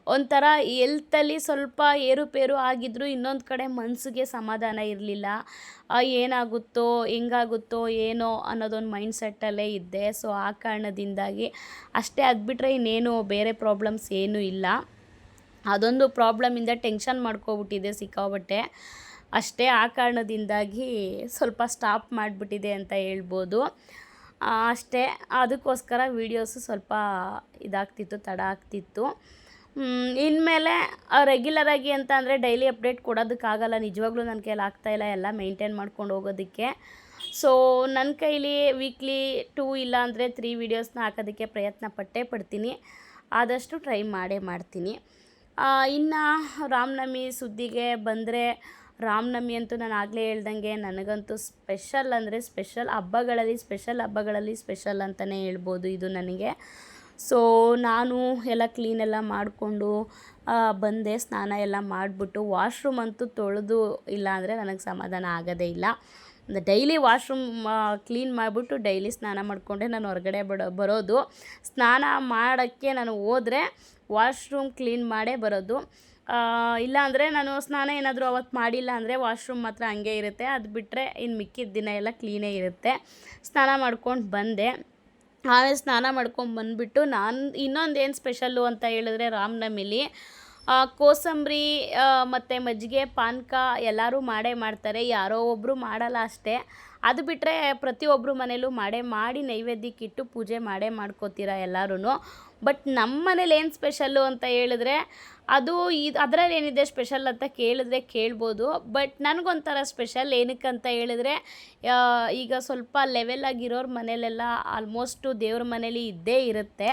ಒಂಥರ ಎಲ್ತಲ್ಲಿ ಸ್ವಲ್ಪ ಏರುಪೇರು ಆಗಿದ್ದರೂ ಇನ್ನೊಂದು ಕಡೆ ಮನಸ್ಸಿಗೆ ಸಮಾಧಾನ ಇರಲಿಲ್ಲ. ಏನಾಗುತ್ತೋ ಹೆಂಗಾಗುತ್ತೋ ಏನೋ ಅನ್ನೋದೊಂದು ಮೈಂಡ್ಸೆಟ್ಟಲ್ಲೇ ಇದ್ದೆ. ಸೊ ಆ ಕಾರಣದಿಂದಾಗಿ ಅಷ್ಟೇ, ಅದು ಬಿಟ್ಟರೆ ಇನ್ನೇನು ಬೇರೆ ಪ್ರಾಬ್ಲಮ್ಸ್ ಏನೂ ಇಲ್ಲ. ಅದೊಂದು ಪ್ರಾಬ್ಲಮಿಂದ ಟೆನ್ಷನ್ ಮಾಡ್ಕೊಬಿಟ್ಟಿದ್ದೆ ಸಿಕ್ಕಾಪಟ್ಟೆ ಅಷ್ಟೇ. ಆ ಕಾರಣದಿಂದಾಗಿ ಸ್ವಲ್ಪ ಸ್ಟಾಪ್ ಮಾಡಿಬಿಟ್ಟಿದೆ ಅಂತ ಹೇಳ್ಬೋದು. ಅಷ್ಟೇ, ಅದಕ್ಕೋಸ್ಕರ ವೀಡಿಯೋಸು ಸ್ವಲ್ಪ ಇದಾಗ್ತಿತ್ತು, ತಡ ಆಗ್ತಿತ್ತು. ಇನ್ಮೇಲೆ ರೆಗ್ಯುಲರಾಗಿ ಅಂತ ಅಂದರೆ ಡೈಲಿ ಅಪ್ಡೇಟ್ ಕೊಡೋದಕ್ಕಾಗಲ್ಲ, ನಿಜವಾಗ್ಲೂ ನನ್ನ ಕೈಯಲ್ಲಿ ಆಗ್ತಾಯಿಲ್ಲ ಎಲ್ಲ ಮೇಂಟೈನ್ ಮಾಡ್ಕೊಂಡು ಹೋಗೋದಕ್ಕೆ. ಸೊ ನನ್ನ ಕೈಲಿ ವೀಕ್ಲಿ 2 ಇಲ್ಲ ಅಂದರೆ 3 ವೀಡಿಯೋಸ್ನ ಹಾಕೋದಕ್ಕೆ ಪ್ರಯತ್ನ ಪಡ್ತೀನಿ. ಆದಷ್ಟು ಟ್ರೈ ಮಾಡ್ತೀನಿ. ಇನ್ನು ರಾಮನವಮಿ ಸುದ್ದಿಗೆ ಬಂದರೆ, ರಾಮನವಮಿ ಅಂತೂ ನಾನು ಆಗಲೇ ಹೇಳ್ದಂಗೆ ನನಗಂತೂ ಸ್ಪೆಷಲ್ ಅಂದರೆ ಸ್ಪೆಷಲ್ ಹಬ್ಬಗಳಲ್ಲಿ ಸ್ಪೆಷಲ್ ಅಂತಲೇ ಹೇಳ್ಬೋದು ಇದು ನನಗೆ. ಸೊ ನಾನು ಎಲ್ಲ ಕ್ಲೀನೆಲ್ಲ ಮಾಡಿಕೊಂಡು ಬಂದೆ. ಸ್ನಾನ ಎಲ್ಲ ಮಾಡಿಬಿಟ್ಟು ವಾಶ್ರೂಮ್ ಅಂತೂ ತೊಳೆದು ಇಲ್ಲ ಅಂದರೆ ನನಗೆ ಸಮಾಧಾನ ಆಗೋದೇ ಇಲ್ಲ. ಡೈಲಿ ವಾಶ್ರೂಮ್ ಕ್ಲೀನ್ ಮಾಡಿಬಿಟ್ಟು ಡೈಲಿ ಸ್ನಾನ ಮಾಡಿಕೊಂಡೆ ನಾನು ಹೊರಗಡೆ ಬರೋದು. ಸ್ನಾನ ಮಾಡೋಕ್ಕೆ ನಾನು ಹೋದರೆ ವಾಶ್ರೂಮ್ ಕ್ಲೀನ್ ಮಾಡೇ ಬರೋದು. ಇಲ್ಲಾಂದರೆ ನಾನು ಸ್ನಾನ ಏನಾದರೂ ಅವತ್ತು ಮಾಡಿಲ್ಲ ಅಂದರೆ ವಾಶ್ರೂಮ್ ಮಾತ್ರ ಹಂಗೆ ಇರುತ್ತೆ. ಅದು ಬಿಟ್ಟರೆ ಇನ್ನು ಮಿಕ್ಕಿದ ದಿನ ಎಲ್ಲ ಕ್ಲೀನೇ ಇರುತ್ತೆ. ಸ್ನಾನ ಮಾಡ್ಕೊಂಡು ಬಂದೆ. ಆಮೇಲೆ ಸ್ನಾನ ಮಾಡ್ಕೊಂಡು ಬಂದುಬಿಟ್ಟು ನಾನು ಇನ್ನೊಂದೇನು ಸ್ಪೆಷಲ್ಲು ಅಂತ ಹೇಳಿದ್ರೆ, ರಾಮನವಮಿಲಿ ಕೋಸಂಬರಿ ಮತ್ತು ಮಜ್ಜಿಗೆ ಪಾನಕ ಎಲ್ಲರೂ ಮಾಡ್ತಾರೆ. ಯಾರೋ ಒಬ್ಬರು ಮಾಡಲ್ಲ ಅಷ್ಟೇ. ಅದು ಬಿಟ್ಟರೆ ಪ್ರತಿಯೊಬ್ಬರು ಮನೇಲೂ ಮಾಡಿ ನೈವೇದ್ಯಕ್ಕಿಟ್ಟು ಪೂಜೆ ಮಾಡ್ಕೋತೀರ ಎಲ್ಲರೂ. ಬಟ್ ನಮ್ಮ ಮನೇಲಿ ಏನು ಸ್ಪೆಷಲ್ಲು ಅಂತ ಹೇಳಿದ್ರೆ, ಅದು ಅದರಲ್ಲಿ ಏನಿದೆ ಸ್ಪೆಷಲ್ ಅಂತ ಕೇಳ್ಬೋದು. ಬಟ್ ನನಗೊಂಥರ ಸ್ಪೆಷಲ್ ಏನಕ್ಕಂತ ಹೇಳಿದ್ರೆ, ಈಗ ಸ್ವಲ್ಪ ಲೆವೆಲಾಗಿರೋರ ಮನೇಲೆಲ್ಲ ಆಲ್ಮೋಸ್ಟು ದೇವ್ರ ಮನೇಲಿ ಇದ್ದೇ ಇರುತ್ತೆ.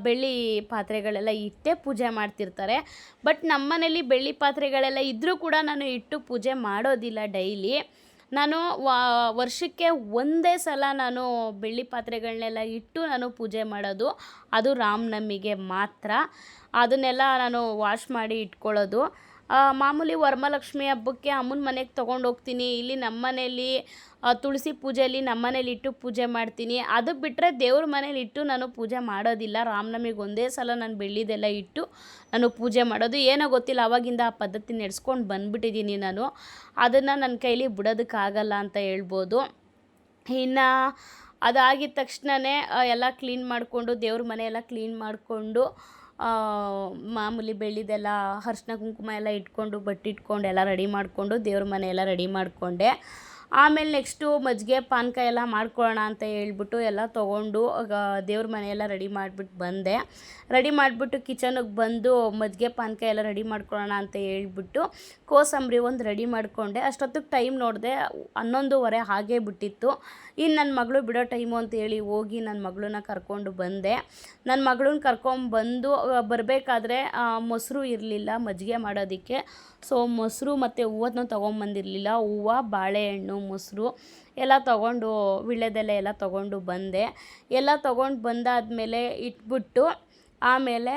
ಬೆಳ್ಳಿ ಪಾತ್ರೆಗಳೆಲ್ಲ ಇಟ್ಟೇ ಪೂಜೆ ಮಾಡ್ತಿರ್ತಾರೆ. ಬಟ್ ನಮ್ಮ ಮನೇಲಿ ಬೆಳ್ಳಿ ಪಾತ್ರೆಗಳೆಲ್ಲ ಇದ್ದರೂ ಕೂಡ ನಾನು ಇಟ್ಟು ಪೂಜೆ ಮಾಡೋದಿಲ್ಲ ಡೈಲಿ. ನಾನು ವರ್ಷಕ್ಕೆ ಒಂದೇ ಸಲ ನಾನು ಬೆಳ್ಳಿ ಪಾತ್ರೆಗಳನ್ನೆಲ್ಲ ಇಟ್ಟು ನಾನು ಪೂಜೆ ಮಾಡೋದು. ಅದು ರಾಮನವಮಿಗೆ ಮಾತ್ರ. ಅದನ್ನೆಲ್ಲ ನಾನು ವಾಶ್ ಮಾಡಿ ಇಟ್ಕೊಳ್ಳೋದು. ಮಾಮೂಲಿ ವರಮಹಾಲಕ್ಷ್ಮಿ ಹಬ್ಬಕ್ಕೆ ಅಮ್ಮನ ಮನೆಗೆ ತೊಗೊಂಡೋಗ್ತೀನಿ. ಇಲ್ಲಿ ನಮ್ಮ ಮನೇಲಿ ತುಳಸಿ ಪೂಜೆಯಲ್ಲಿ ನಮ್ಮ ಮನೇಲಿ ಇಟ್ಟು ಪೂಜೆ ಮಾಡ್ತೀನಿ. ಅದು ಬಿಟ್ಟರೆ ದೇವ್ರ ಮನೇಲಿ ಇಟ್ಟು ನಾನು ಪೂಜೆ ಮಾಡೋದಿಲ್ಲ. ರಾಮನವಮಿಗೆ ಒಂದೇ ಸಲ ನಾನು ಬೆಳ್ಳಿದೆಲ್ಲ ಇಟ್ಟು ನಾನು ಪೂಜೆ ಮಾಡೋದು. ಏನೋ ಗೊತ್ತಿಲ್ಲ, ಆವಾಗಿಂದ ಆ ಪದ್ಧತಿ ನಡೆಸ್ಕೊಂಡು ಬಂದುಬಿಟ್ಟಿದ್ದೀನಿ ನಾನು. ಅದನ್ನು ನನ್ನ ಕೈಲಿ ಬಿಡೋದಕ್ಕಾಗಲ್ಲ ಅಂತ ಹೇಳ್ಬೋದು. ಇನ್ನು ಅದಾಗಿದ ತಕ್ಷಣವೇ ಎಲ್ಲ ಕ್ಲೀನ್ ಮಾಡಿಕೊಂಡು ದೇವ್ರ ಮನೆಯೆಲ್ಲ ಕ್ಲೀನ್ ಮಾಡಿಕೊಂಡು ಮಾಮೂಲಿ ಬೆಳ್ಳಿದೆಲ್ಲ ಅರ್ಶಿನ ಕುಂಕುಮ ಎಲ್ಲ ಇಟ್ಕೊಂಡು ಬಟ್ಟಿಟ್ಕೊಂಡು ಎಲ್ಲ ರೆಡಿ ಮಾಡಿಕೊಂಡು ದೇವ್ರ ಮನೆ ಎಲ್ಲ ರೆಡಿ ಮಾಡಿಕೊಂಡೆ. ಆಮೇಲೆ ನೆಕ್ಸ್ಟು ಮಜ್ಜಿಗೆ ಪಾನಕ ಎಲ್ಲ ಮಾಡ್ಕೊಳ್ಳೋಣ ಅಂತ ಹೇಳ್ಬಿಟ್ಟು ಎಲ್ಲ ತೊಗೊಂಡು ದೇವ್ರ ಮನೆಯೆಲ್ಲ ರೆಡಿ ಮಾಡಿಬಿಟ್ಟು ಬಂದೆ. ರೆಡಿ ಮಾಡಿಬಿಟ್ಟು ಕಿಚನಿಗೆ ಬಂದು ಮಜ್ಜಿಗೆ ಪಾನಕ ಎಲ್ಲ ರೆಡಿ ಮಾಡ್ಕೊಳ್ಳೋಣ ಅಂತ ಹೇಳ್ಬಿಟ್ಟು ಕೋಸಂಬರಿ ಒಂದು ರೆಡಿ ಮಾಡಿಕೊಂಡೆ. ಅಷ್ಟೊತ್ತಿಗೆ ಟೈಮ್ ನೋಡಿದೆ 11:30 ಹಾಗೇ ಬಿಟ್ಟಿತ್ತು. ಇನ್ನು ನನ್ನ ಮಗಳು ಬಿಡೋ ಟೈಮು ಅಂತ ಹೇಳಿ ಹೋಗಿ ನನ್ನ ಮಗಳನ್ನ ಕರ್ಕೊಂಡು ಬಂದೆ. ನನ್ನ ಮಗಳನ್ನ ಕರ್ಕೊಂಬಂದು ಬರಬೇಕಾದ್ರೆ ಮೊಸರು ಇರಲಿಲ್ಲ ಮಜ್ಜಿಗೆ ಮಾಡೋದಕ್ಕೆ. ಸೊ ಮೊಸರು ಮತ್ತು ಹೂವನ್ನೂ ತೊಗೊಂಬಂದಿರಲಿಲ್ಲ. ಹೂವು, ಬಾಳೆಹಣ್ಣು, ಮೊಸರು ಎಲ್ಲ ತೊಗೊಂಡು ವೀಳ್ಯದೆಲೆ ಎಲ್ಲ ತೊಗೊಂಡು ಬಂದೆ. ಎಲ್ಲ ತೊಗೊಂಡು ಬಂದಾದಮೇಲೆ ಇಟ್ಬಿಟ್ಟು ಆಮೇಲೆ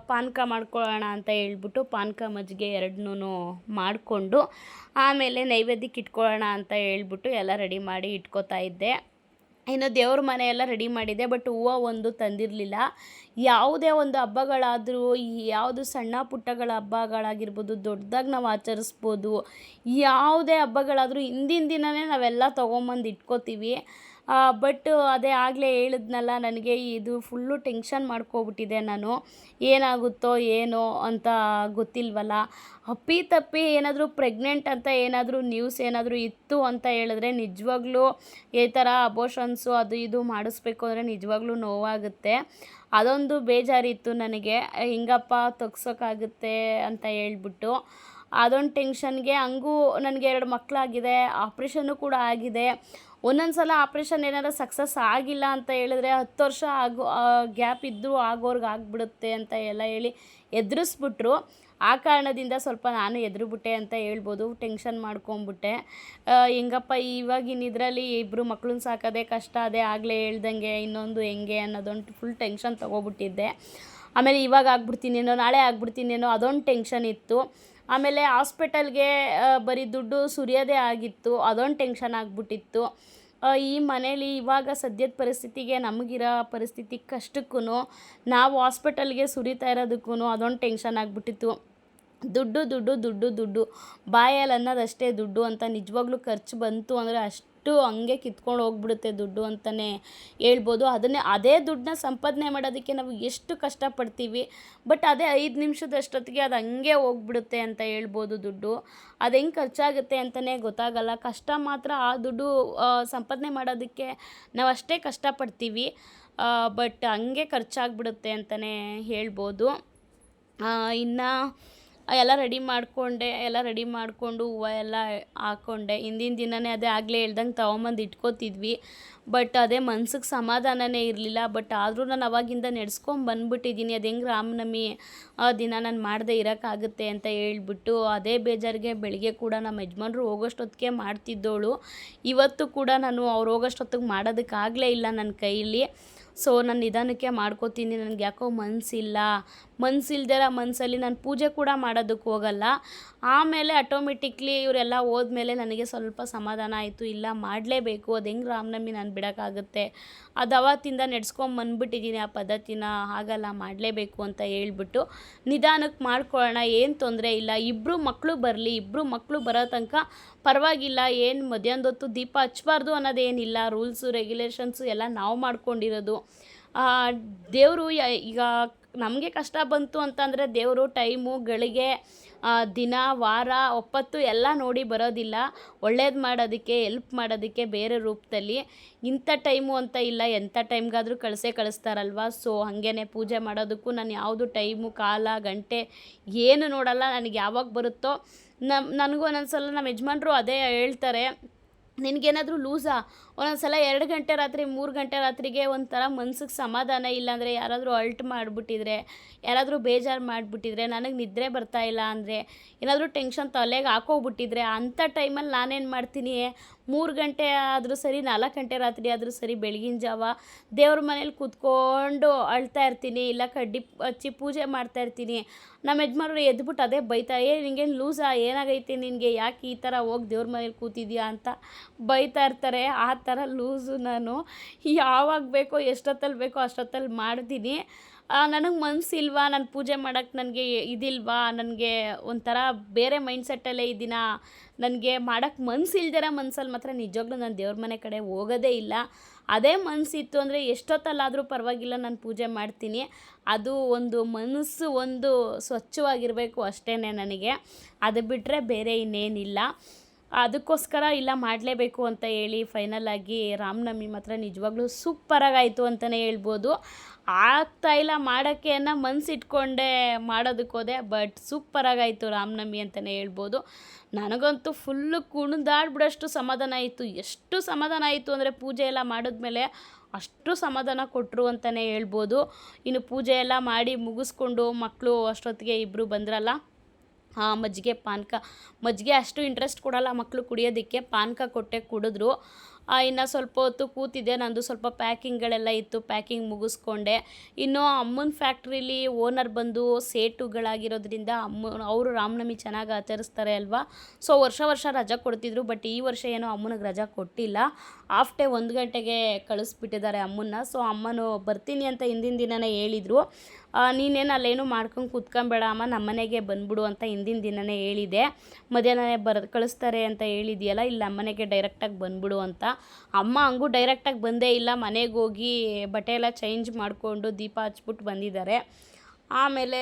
ಪಾನಕ ಮಾಡ್ಕೊಳ್ಳೋಣ ಅಂತ ಹೇಳ್ಬಿಟ್ಟು ಪಾನಕ ಮಜ್ಜಿಗೆ ಎರಡನ್ನೂ ಮಾಡಿಕೊಂಡು ಆಮೇಲೆ ನೈವೇದ್ಯಕ್ಕೆ ಇಟ್ಕೊಳ್ಳೋಣ ಅಂತ ಹೇಳ್ಬಿಟ್ಟು ಎಲ್ಲ ರೆಡಿ ಮಾಡಿ ಇಟ್ಕೋತಾ ಇದ್ದೆ. ಇನ್ನು ದೇವ್ರ ಮನೆಯೆಲ್ಲ ರೆಡಿ ಮಾಡಿದ್ದೆ. ಬಟ್ ಹೂವು ಒಂದು ತಂದಿರಲಿಲ್ಲ. ಯಾವುದೇ ಒಂದು ಹಬ್ಬಗಳಾದರೂ, ಯಾವುದು ಸಣ್ಣ ಪುಟ್ಟಗಳ ಹಬ್ಬಗಳಾಗಿರ್ಬೋದು, ದೊಡ್ಡದಾಗಿ ನಾವು ಆಚರಿಸ್ಬೋದು, ಯಾವುದೇ ಹಬ್ಬಗಳಾದರೂ ಹಿಂದಿನ ದಿನವೇ ನಾವೆಲ್ಲ ತೊಗೊಂಬಂದು ಇಟ್ಕೋತೀವಿ. ಬಟ್ ಅದೇ ಆಗಲೇ ಹೇಳಿದ್ನಲ್ಲ, ನನಗೆ ಇದು ಫುಲ್ಲು ಟೆನ್ಷನ್ ಮಾಡ್ಕೊಬಿಟ್ಟಿದೆ ನಾನು. ಏನಾಗುತ್ತೋ ಏನೋ ಅಂತ ಗೊತ್ತಿಲ್ವಲ್ಲ. ಅಪ್ಪಿತಪ್ಪಿ ಏನಾದರೂ ಪ್ರೆಗ್ನೆಂಟ್ ಅಂತ ಏನಾದರೂ ನ್ಯೂಸ್ ಏನಾದರೂ ಇತ್ತು ಅಂತ ಹೇಳಿದ್ರೆ ನಿಜವಾಗ್ಲೂ ಈ ಥರ ಅಬೋಷನ್ಸು ಅದು ಇದು ಮಾಡಿಸ್ಬೇಕು ಅಂದರೆ ನಿಜವಾಗ್ಲೂ ನೋವಾಗುತ್ತೆ. ಅದೊಂದು ಬೇಜಾರಿತ್ತು ನನಗೆ, ಹಿಂಗಪ್ಪ ತೆಗ್ಸೋಕ್ಕಾಗುತ್ತೆ ಅಂತ ಹೇಳ್ಬಿಟ್ಟು. ಅದೊಂದು ಟೆನ್ಷನ್ಗೆ ಹಂಗೂ ನನಗೆ 2 ಮಕ್ಕಳಾಗಿದೆ, ಆಪ್ರೇಷನ್ನು ಕೂಡ ಆಗಿದೆ. ಒಂದೊಂದು ಸಲ ಆಪ್ರೇಷನ್ ಏನಾದ್ರು ಸಕ್ಸಸ್ ಆಗಿಲ್ಲ ಅಂತ ಹೇಳಿದ್ರೆ 10 ವರ್ಷ ಗ್ಯಾಪ್ ಇದ್ದರೂ ಆಗೋರ್ಗೆ ಆಗಿಬಿಡುತ್ತೆ ಅಂತ ಎಲ್ಲ ಹೇಳಿ ಎದುರಿಸ್ಬಿಟ್ರು. ಆ ಕಾರಣದಿಂದ ಸ್ವಲ್ಪ ನಾನು ಎದುರುಬಿಟ್ಟೆ ಅಂತ ಹೇಳ್ಬೋದು. ಟೆನ್ಷನ್ ಮಾಡ್ಕೊಂಬಿಟ್ಟೆ. ಹೆಂಗಪ್ಪ ಇವಾಗಿನ ಇದರಲ್ಲಿ 2 ಮಕ್ಳನ್ನ ಸಾಕೋದೇ ಕಷ್ಟ. ಅದೇ ಆಗಲೇ ಹೇಳ್ದಂಗೆ ಇನ್ನೊಂದು ಹೆಂಗೆ ಅನ್ನೋದೊಂದು ಫುಲ್ ಟೆನ್ಷನ್ ತೊಗೊಬಿಟ್ಟಿದ್ದೆ. ಆಮೇಲೆ ಇವಾಗ ಆಗ್ಬಿಡ್ತೀನೇನೋ, ನಾಳೆ ಆಗ್ಬಿಡ್ತೀನೇನೋ ಅದೊಂದು ಟೆನ್ಷನ್ ಇತ್ತು. ಆಮೇಲೆ ಹಾಸ್ಪಿಟಲ್ಗೆ ಬರೀ ದುಡ್ಡು ಸುರಿಯೋದೇ ಆಗಿತ್ತು, ಅದೊಂದು ಟೆನ್ಷನ್ ಆಗಿಬಿಟ್ಟಿತ್ತು. ಈ ಮನೇಲಿ ಇವಾಗ ಸದ್ಯದ ಪರಿಸ್ಥಿತಿಗೆ ನಮಗಿರೋ ಪರಿಸ್ಥಿತಿ ಕಷ್ಟಕ್ಕೂ ನಾವು ಹಾಸ್ಪಿಟಲ್ಗೆ ಸುರಿತಾ ಇರೋದಕ್ಕೂ ಅದೊಂದು ಟೆನ್ಷನ್ ಆಗಿಬಿಟ್ಟಿತ್ತು. ದುಡ್ಡು ದುಡ್ಡು ದುಡ್ಡು ದುಡ್ಡು ಬಾಯಲ್ಲಿ ಅನ್ನೋದಷ್ಟೇ ದುಡ್ಡು ಅಂತ. ನಿಜವಾಗ್ಲೂ ಖರ್ಚು ಬಂತು ಅಂದರೆ ಅಷ್ಟು ಹಂಗೆ ಕಿತ್ಕೊಂಡು ಹೋಗ್ಬಿಡುತ್ತೆ ದುಡ್ಡು ಅಂತಲೇ ಹೇಳ್ಬೋದು. ಅದೇ ದುಡ್ಡನ್ನ ಸಂಪಾದನೆ ಮಾಡೋದಕ್ಕೆ ನಾವು ಎಷ್ಟು ಕಷ್ಟಪಡ್ತೀವಿ, ಬಟ್ ಅದೇ 5 ನಿಮಿಷದಷ್ಟೊತ್ತಿಗೆ ಅದು ಹಂಗೆ ಹೋಗ್ಬಿಡುತ್ತೆ ಅಂತ ಹೇಳ್ಬೋದು ದುಡ್ಡು. ಅದು ಹೆಂಗೆ ಖರ್ಚಾಗುತ್ತೆ ಅಂತಲೇ ಗೊತ್ತಾಗಲ್ಲ. ಕಷ್ಟ ಮಾತ್ರ ಆ ದುಡ್ಡು ಸಂಪಾದನೆ ಮಾಡೋದಕ್ಕೆ ನಾವು ಅಷ್ಟೇ ಕಷ್ಟಪಡ್ತೀವಿ, ಬಟ್ ಹಂಗೆ ಖರ್ಚಾಗ್ಬಿಡುತ್ತೆ ಅಂತಲೇ ಹೇಳ್ಬೋದು. ಇನ್ನು ಎಲ್ಲ ರೆಡಿ ಮಾಡಿಕೊಂಡು ಹೂವು ಎಲ್ಲ ಹಾಕ್ಕೊಂಡೆ. ಹಿಂದಿನ ದಿನವೇ ಅದೇ ಆಗಲೇ ಹೇಳ್ದಂಗೆ ತೊಗೊಂಬಂದು ಇಟ್ಕೋತಿದ್ವಿ, ಬಟ್ ಅದೇ ಮನ್ಸಿಗೆ ಸಮಾಧಾನನೇ ಇರಲಿಲ್ಲ. ಬಟ್ ಆದರೂ ನಾನು ಅವಾಗಿಂದ ಬಂದ್ಬಿಟ್ಟಿದ್ದೀನಿ. ಅದು ಹೆಂಗೆ ರಾಮನವಮಿ ದಿನ ನಾನು ಮಾಡದೇ ಇರೋಕ್ಕಾಗುತ್ತೆ ಅಂತ ಹೇಳ್ಬಿಟ್ಟು ಅದೇ ಬೇಜಾರಿಗೆ ಬೆಳಿಗ್ಗೆ ಕೂಡ ನಮ್ಮ ಯಜಮಾನ್ರು ಹೋಗೋಷ್ಟೊತ್ತಿಗೆ ಮಾಡ್ತಿದ್ದೋಳು. ಇವತ್ತು ಕೂಡ ನಾನು ಅವ್ರು ಹೋಗೋಷ್ಟೊತ್ತಿಗೆ ಮಾಡೋದಕ್ಕಾಗಲೇ ಇಲ್ಲ ನನ್ನ ಕೈಯಲ್ಲಿ. ಸೊ ನಾನು ನಿಧಾನಕ್ಕೆ ಮಾಡ್ಕೋತೀನಿ. ನನಗೆ ಯಾಕೋ ಮನಸ್ಸಿಲ್ದಿರೋ ಮನಸ್ಸಲ್ಲಿ ನಾನು ಪೂಜೆ ಕೂಡ ಮಾಡೋದಕ್ಕೆ ಹೋಗಲ್ಲ. ಆಮೇಲೆ ಆಟೋಮೆಟಿಕ್ಲಿ ಇವರೆಲ್ಲ ಹೋದ್ಮೇಲೆ ನನಗೆ ಸ್ವಲ್ಪ ಸಮಾಧಾನ ಆಯಿತು. ಇಲ್ಲ ಮಾಡಲೇಬೇಕು, ಅದು ಹೆಂಗೆ ರಾಮನವಮಿ ನಾನು ಬಿಡೋಕ್ಕಾಗುತ್ತೆ, ಅದು ಅವತ್ತಿಂದ ಬಂದ್ಬಿಟ್ಟಿದ್ದೀನಿ ಆ ಪದ್ಧತಿನ, ಆಗಲ್ಲ ಮಾಡಲೇಬೇಕು ಅಂತ ಹೇಳ್ಬಿಟ್ಟು ನಿಧಾನಕ್ಕೆ ಮಾಡ್ಕೊಳ್ಳೋಣ, ಏನು ತೊಂದರೆ ಇಲ್ಲ. ಇಬ್ಬರು ಮಕ್ಕಳು ಬರೋ ತನಕ ಪರವಾಗಿಲ್ಲ, ಏನು ಮಧ್ಯಾಹ್ನದೊತ್ತು ದೀಪ ಹಚ್ಚಬಾರ್ದು ಅನ್ನೋದೇನಿಲ್ಲ. ರೂಲ್ಸು ರೆಗ್ಯುಲೇಷನ್ಸು ಎಲ್ಲ ನಾವು ಮಾಡ್ಕೊಂಡಿರೋದು. ದೇವರು ಈಗ ನಮಗೆ ಕಷ್ಟ ಬಂತು ಅಂತಂದರೆ ದೇವರು ಟೈಮು, ಗಳಿಗೆ, ದಿನ, ವಾರ, ಒಪ್ಪತ್ತು ಎಲ್ಲ ನೋಡಿ ಬರೋದಿಲ್ಲ. ಒಳ್ಳೇದು ಮಾಡೋದಕ್ಕೆ, ಹೆಲ್ಪ್ ಮಾಡೋದಕ್ಕೆ ಬೇರೆ ರೂಪದಲ್ಲಿ. ಇಂಥ ಟೈಮು ಅಂತ ಇಲ್ಲ, ಎಂಥ ಟೈಮ್ಗಾದರೂ ಕಳಿಸ್ತಾರಲ್ವ. ಸೊ ಹಾಗೇ ಪೂಜೆ ಮಾಡೋದಕ್ಕೂ ನಾನು ಯಾವುದು ಟೈಮು, ಕಾಲ, ಗಂಟೆ ಏನು ನೋಡಲ್ಲ. ನನಗೆ ಯಾವಾಗ ಬರುತ್ತೋ ನನಗೂ ಒಂದೊಂದು ನಮ್ಮ ಯಜಮಾನ್ರು ಅದೇ ಹೇಳ್ತಾರೆ, ನಿನಗೇನಾದರೂ ಲೂಸಾ, ಒಂದೊಂದು ಸಲ 2 ಗಂಟೆ ರಾತ್ರಿ 3 ಗಂಟೆ ರಾತ್ರಿಗೆ ಒಂಥರ ಮನ್ಸಿಗೆ ಸಮಾಧಾನ ಇಲ್ಲಾಂದರೆ, ಯಾರಾದರೂ ಅಲ್ಟ್ ಮಾಡಿಬಿಟ್ಟಿದ್ರೆ, ಯಾರಾದರೂ ಬೇಜಾರು ಮಾಡಿಬಿಟ್ಟಿದ್ರೆ, ನನಗೆ ನಿದ್ರೆ ಬರ್ತಾಯಿಲ್ಲ ಅಂದರೆ, ಏನಾದರೂ ಟೆನ್ಷನ್ ತಲೆಗೆ ಹಾಕೋಗ್ಬಿಟ್ಟಿದ್ರೆ, ಅಂಥ ಟೈಮಲ್ಲಿ ನಾನೇನು ಮಾಡ್ತೀನಿ, 3 ಗಂಟೆ ಆದರೂ ಸರಿ, 4 ಗಂಟೆ ರಾತ್ರಿ ಆದರೂ ಸರಿ, ಬೆಳಗಿನ ಜಾವ ದೇವ್ರ ಮನೇಲಿ ಕೂತ್ಕೊಂಡು ಅಳ್ತಾ ಇರ್ತೀನಿ, ಇಲ್ಲ ಕಡ್ಡಿ ಹಚ್ಚಿ ಪೂಜೆ ಮಾಡ್ತಾಯಿರ್ತೀನಿ. ನಮ್ಮ ಯಜಮಾನ್ರು ಎದ್ಬಿಟ್ಟು ಅದೇ ಬೈತಾ, ನಿಂಗೇನು ಲೂಸಾ, ಏನಾಗೈತೆ ನಿನಗೆ, ಯಾಕೆ ಈ ಥರ ಹೋಗಿ ದೇವ್ರ ಮನೇಲಿ ಕೂತಿದ್ಯಾ ಅಂತ ಬೈತಾ ಇರ್ತಾರೆ. ಆ ಥರ ಲೂಸು ನಾನು. ಯಾವಾಗ ಬೇಕೋ ಎಷ್ಟೊತ್ತಲ್ಲಿ ಬೇಕೋ ಅಷ್ಟೊತ್ತಲ್ಲಿ ಮಾಡ್ತೀನಿ. ನನಗೆ ಮನಸ್ಸಿಲ್ವಾ, ನಾನು ಪೂಜೆ ಮಾಡೋಕ್ಕೆ ನನಗೆ ಇದಿಲ್ವಾ, ನನಗೆ ಒಂಥರ ಬೇರೆ ಮೈಂಡ್ಸೆಟ್ಟಲ್ಲೇ ಇದ್ದೀನ, ನನಗೆ ಮಾಡೋಕ್ಕೆ ಮನಸ್ಸಿಲ್ದಿರೋ ಮನಸ್ಸಲ್ಲಿ ಮಾತ್ರ ನಿಜವಾಗ್ಲೂ ನಾನು ದೇವ್ರ ಮನೆ ಕಡೆ ಹೋಗೋದೇ ಇಲ್ಲ. ಅದೇ ಮನಸ್ಸಿತ್ತು ಅಂದರೆ ಎಷ್ಟೊತ್ತಲ್ಲಾದರೂ ಪರವಾಗಿಲ್ಲ, ನಾನು ಪೂಜೆ ಮಾಡ್ತೀನಿ. ಅದು ಒಂದು ಮನಸ್ಸು ಒಂದು ಸ್ವಚ್ಛವಾಗಿರಬೇಕು ಅಷ್ಟೇ ನನಗೆ. ಅದು ಬಿಟ್ಟರೆ ಬೇರೆ ಇನ್ನೇನಿಲ್ಲ. ಅದಕ್ಕೋಸ್ಕರ ಇಲ್ಲ ಮಾಡಲೇಬೇಕು ಅಂತ ಹೇಳಿ ಫೈನಲಾಗಿ ರಾಮನವಮಿ ಮಾತ್ರ ನಿಜವಾಗ್ಲೂ ಸೂಪರಾಗಾಯಿತು ಅಂತಲೇ ಹೇಳ್ಬೋದು. ಆಗ್ತಾಯಿಲ್ಲ ಮಾಡೋಕ್ಕೆ ಅನ್ನೋ ಮನಸ್ಸಿಟ್ಕೊಂಡೆ ಮಾಡೋದಕ್ಕೆ ಹೋದೆ, ಬಟ್ ಸೂಪರಾಗಾಯಿತು ರಾಮನವಮಿ ಅಂತಲೇ ಹೇಳ್ಬೋದು. ನನಗಂತೂ ಫುಲ್ಲು ಕುಣಿದಾಡ್ಬಿಡೋಷ್ಟು ಸಮಾಧಾನ ಆಯಿತು. ಎಷ್ಟು ಸಮಾಧಾನ ಆಯಿತು ಅಂದರೆ ಪೂಜೆ ಎಲ್ಲ ಮಾಡಿದ್ಮೇಲೆ ಅಷ್ಟು ಸಮಾಧಾನ ಕೊಟ್ಟರು ಅಂತಲೇ ಹೇಳ್ಬೋದು. ಇನ್ನು ಪೂಜೆ ಎಲ್ಲ ಮಾಡಿ ಮುಗಿಸ್ಕೊಂಡು ಮಕ್ಕಳು ಅಷ್ಟೊತ್ತಿಗೆ ಇಬ್ಬರು ಬಂದ್ರಲ್ಲ, ಮಜ್ಜಿಗೆ ಅಷ್ಟು ಇಂಟ್ರೆಸ್ಟ್ ಕೊಡಲ್ಲ ಮಕ್ಕಳು ಕುಡಿಯೋದಕ್ಕೆ. ಪಾನಕ ಕೊಟ್ಟೆ ಕುಡಿದ್ರು. ಇನ್ನು ಸ್ವಲ್ಪ ಹೊತ್ತು ಕೂತಿದ್ದೆ, ನಂದು ಸ್ವಲ್ಪ ಪ್ಯಾಕಿಂಗ್ಗಳೆಲ್ಲ ಇತ್ತು, ಪ್ಯಾಕಿಂಗ್ ಮುಗಿಸ್ಕೊಂಡೆ. ಇನ್ನು ಅಮ್ಮನ ಫ್ಯಾಕ್ಟ್ರಿಲಿ ಓನರ್ ಬಂದು ಸೇಟುಗಳಾಗಿರೋದ್ರಿಂದ ಅವರು ರಾಮನವಮಿ ಚೆನ್ನಾಗಿ ಆಚರಿಸ್ತಾರೆ ಅಲ್ವಾ. ಸೊ ವರ್ಷ ರಜಾ ಕೊಡ್ತಿದ್ರು, ಬಟ್ ಈ ವರ್ಷ ಏನೋ ಅಮ್ಮನಿಗೆ ರಜಾ ಕೊಟ್ಟಿಲ್ಲ. ಹಾಫ್ ಡೇ 1 ಗಂಟೆಗೆ ಕಳಿಸ್ಬಿಟ್ಟಿದ್ದಾರೆ ಅಮ್ಮನ್ನ. ಸೊ ಅಮ್ಮನು ಬರ್ತೀನಿ ಅಂತ ಹಿಂದಿನ ದಿನವೇ ಹೇಳಿದರು. ನೀನೇನು ಅಲ್ಲೇನು ಮಾಡ್ಕೊಂಡು ಕೂತ್ಕೊಂಬೇಡ ಅಮ್ಮ, ನಮ್ಮನೆಗೆ ಬಂದ್ಬಿಡು ಅಂತ ಹಿಂದಿನ ದಿನವೇ ಹೇಳಿದೆ. ಮಧ್ಯಾಹ್ನನೇ ಕಳಿಸ್ತಾರೆ ಅಂತ ಹೇಳಿದೆಯಲ್ಲ, ಇಲ್ಲಿ ನಮ್ಮನೆಗೆ ಡೈರೆಕ್ಟಾಗಿ ಬಂದ್ಬಿಡು ಅಂತ. ಅಮ್ಮ ಹಂಗೂ ಡೈರೆಕ್ಟಾಗಿ ಬಂದೇ ಇಲ್ಲ, ಮನೆಗೆ ಹೋಗಿ ಬಟ್ಟೆ ಎಲ್ಲ ಚೇಂಜ್ ಮಾಡಿಕೊಂಡು ದೀಪ ಹಚ್ಬಿಟ್ಟು ಬಂದಿದ್ದಾರೆ. ಆಮೇಲೆ